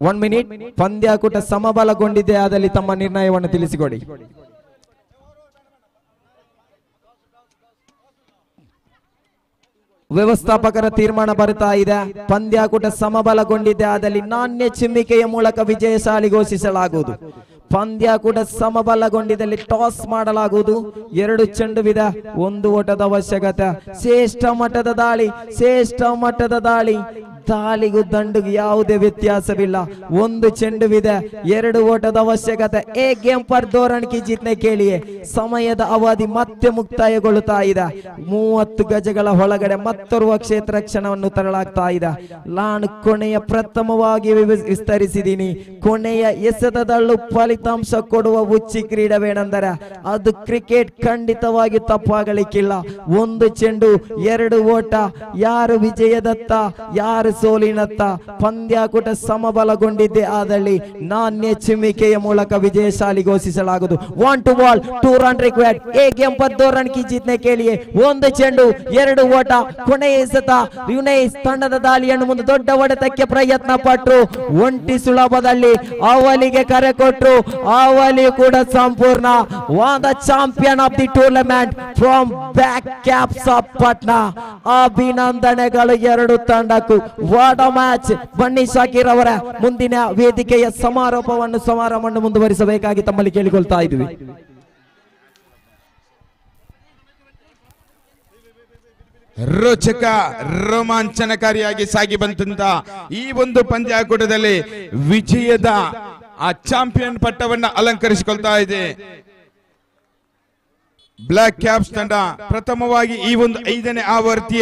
1 ಮಿನಿಟ್. ಪಂದ್ಯಾಕೂಟ ಸಮಬಲಗೊಂಡಿದೆ, ಆದಲ್ಲಿ ತಮ್ಮ ನಿರ್ಣಯವನ್ನು ತಿಳಿಸಿಕೊಡಿ. ವ್ಯವಸ್ಥಾಪಕರ ತೀರ್ಮಾನ ಬರ್ತಾ ಇದೆ. ಪಂದ್ಯಾಕೂಟ ಸಮಬಲಗೊಂಡಿದೆ, ಆದಲ್ಲಿ ನಾಣ್ಯ ಚಿಮ್ಮಿಕೆಯ ಮೂಲಕ ವಿಜಯಶಾಲಿ ಘೋಷಿಸಲಾಗುವುದು. ಪಂದ್ಯಾಕೂಟ ಸಮಬಲಗೊಂಡಿದ್ದಲ್ಲಿ ಟಾಸ್ ಮಾಡಲಾಗುವುದು. 2 ಚೆಂಡುವಿದೆ, 1 ಓಟದ ಅವಶ್ಯಕತೆ. ಶ್ರೇಷ್ಠ ಮಟ್ಟದ ದಾಳಿ. ದಾಳಿಗೂ ದಂಡುಗೂ ಯಾವುದೇ ವ್ಯತ್ಯಾಸವಿಲ್ಲ. 1 ಚೆಂಡುವಿದೆ, 2 ಓಟದ ಅವಶ್ಯಕತೆ. ಗೇಮ್ ಪರ್ ಧೋರಣ್ ಕಿ ಜೀತ್ನೆ ಕೇಳಿಯೇ ಸಮಯದ ಅವಧಿ ಮತ್ತೆ ಮುಕ್ತಾಯಗೊಳ್ಳುತ್ತಾ ಇದೆ. 30 ಗಜಗಳ ಒಳಗಡೆ ಮತ್ತೋರ್ವ ಕ್ಷೇತ್ರ ರಕ್ಷಣವನ್ನು ತರಲಾಗ್ತಾ ಇದೆ. ನಾನು ಕೊನೆಯ ಪ್ರಥಮವಾಗಿ ವಿಸ್ತರಿಸಿದ್ದೀನಿ. ಕೊನೆಯ ಎಸೆತದಲ್ಲೂ ಫಲಿತಾಂಶ ಕೊಡುವ ಹುಚ್ಚಿ ಕ್ರೀಡವೇನೆಂದರೆ ಅದು ಕ್ರಿಕೆಟ್. ಖಂಡಿತವಾಗಿ ತಪ್ಪಾಗಲಿಕ್ಕಿಲ್ಲ. 1 ಚೆಂಡು, 2 ಓಟ. ಯಾರು ವಿಜಯದತ್ತ, ಯಾರು ಸೋಲಿನತ್ತ ಪಂದ್ಯಾಕೂಟ ಸಮಬಲಗೊಂಡಿದ್ದೆ ಆದಲ್ಲಿ ನಾಣ್ಯ ಚಿಮ್ಮಿಕೆಯ ಮೂಲಕ ವಿಜಯಶಾಲಿ ಘೋಷಿಸಲಾಗುವುದು. 1 to ball, 2 run required. एक गेम पर 2 रन की जीतने के लिए ಒಂದು ಚೆಂಡು 2 ಓಟ. ಕೊನೆಯ ಎಸೆತ ಯುನೈಸ್ ತಂಡದ ದಾಳಿಯನ್ನು ಮುಂದೆ ದೊಡ್ಡ ಹೊಡೆತಕ್ಕೆ ಪ್ರಯತ್ನ ಪಟ್ಟರು. ಒಂಟಿ ಸುಲಭದಲ್ಲಿ ಅವಲಿಗೆ ಕರೆ ಕೊಟ್ಟರು. ಅವಲಿ ಕೂಡ ಸಂಪೂರ್ಣ the champion of the tournament from back caps of Patna. ಅಭಿನಂದನೆಗಳು ಎರಡು ತಂಡಕ್ಕೂ. What a match. ಬನ್ನಿ ಶಾಕಿರ್ ಅವರ ಮುಂದಿನ ವೇದಿಕೆಯ ಸಮಾರಂಭವನ್ನು ಮುಂದುವರಿಸಬೇಕಾಗಿ ತಮ್ಮಲ್ಲಿ ಕೇಳಿಕೊಳ್ತಾ ಇದ್ವಿ. ರೋಚಕ ರೋಮಾಂಚನಕಾರಿಯಾಗಿ ಸಾಗಿ ಬಂದಂತ ಈ ಒಂದು ಪಂದ್ಯಾಕೂಟದಲ್ಲಿ ವಿಜಯದ ಆ ಚಾಂಪಿಯನ್ ಪಟ್ಟವನ್ನ ಅಲಂಕರಿಸಿಕೊಳ್ತಾ ಇದೆ ಬ್ಲಾಕ್ ಕ್ಯಾಪ್ಸ್ ತಂಡ. ಪ್ರಥಮವಾಗಿ ಈ ಒಂದು 5ನೇ ಆವೃತ್ತಿಯ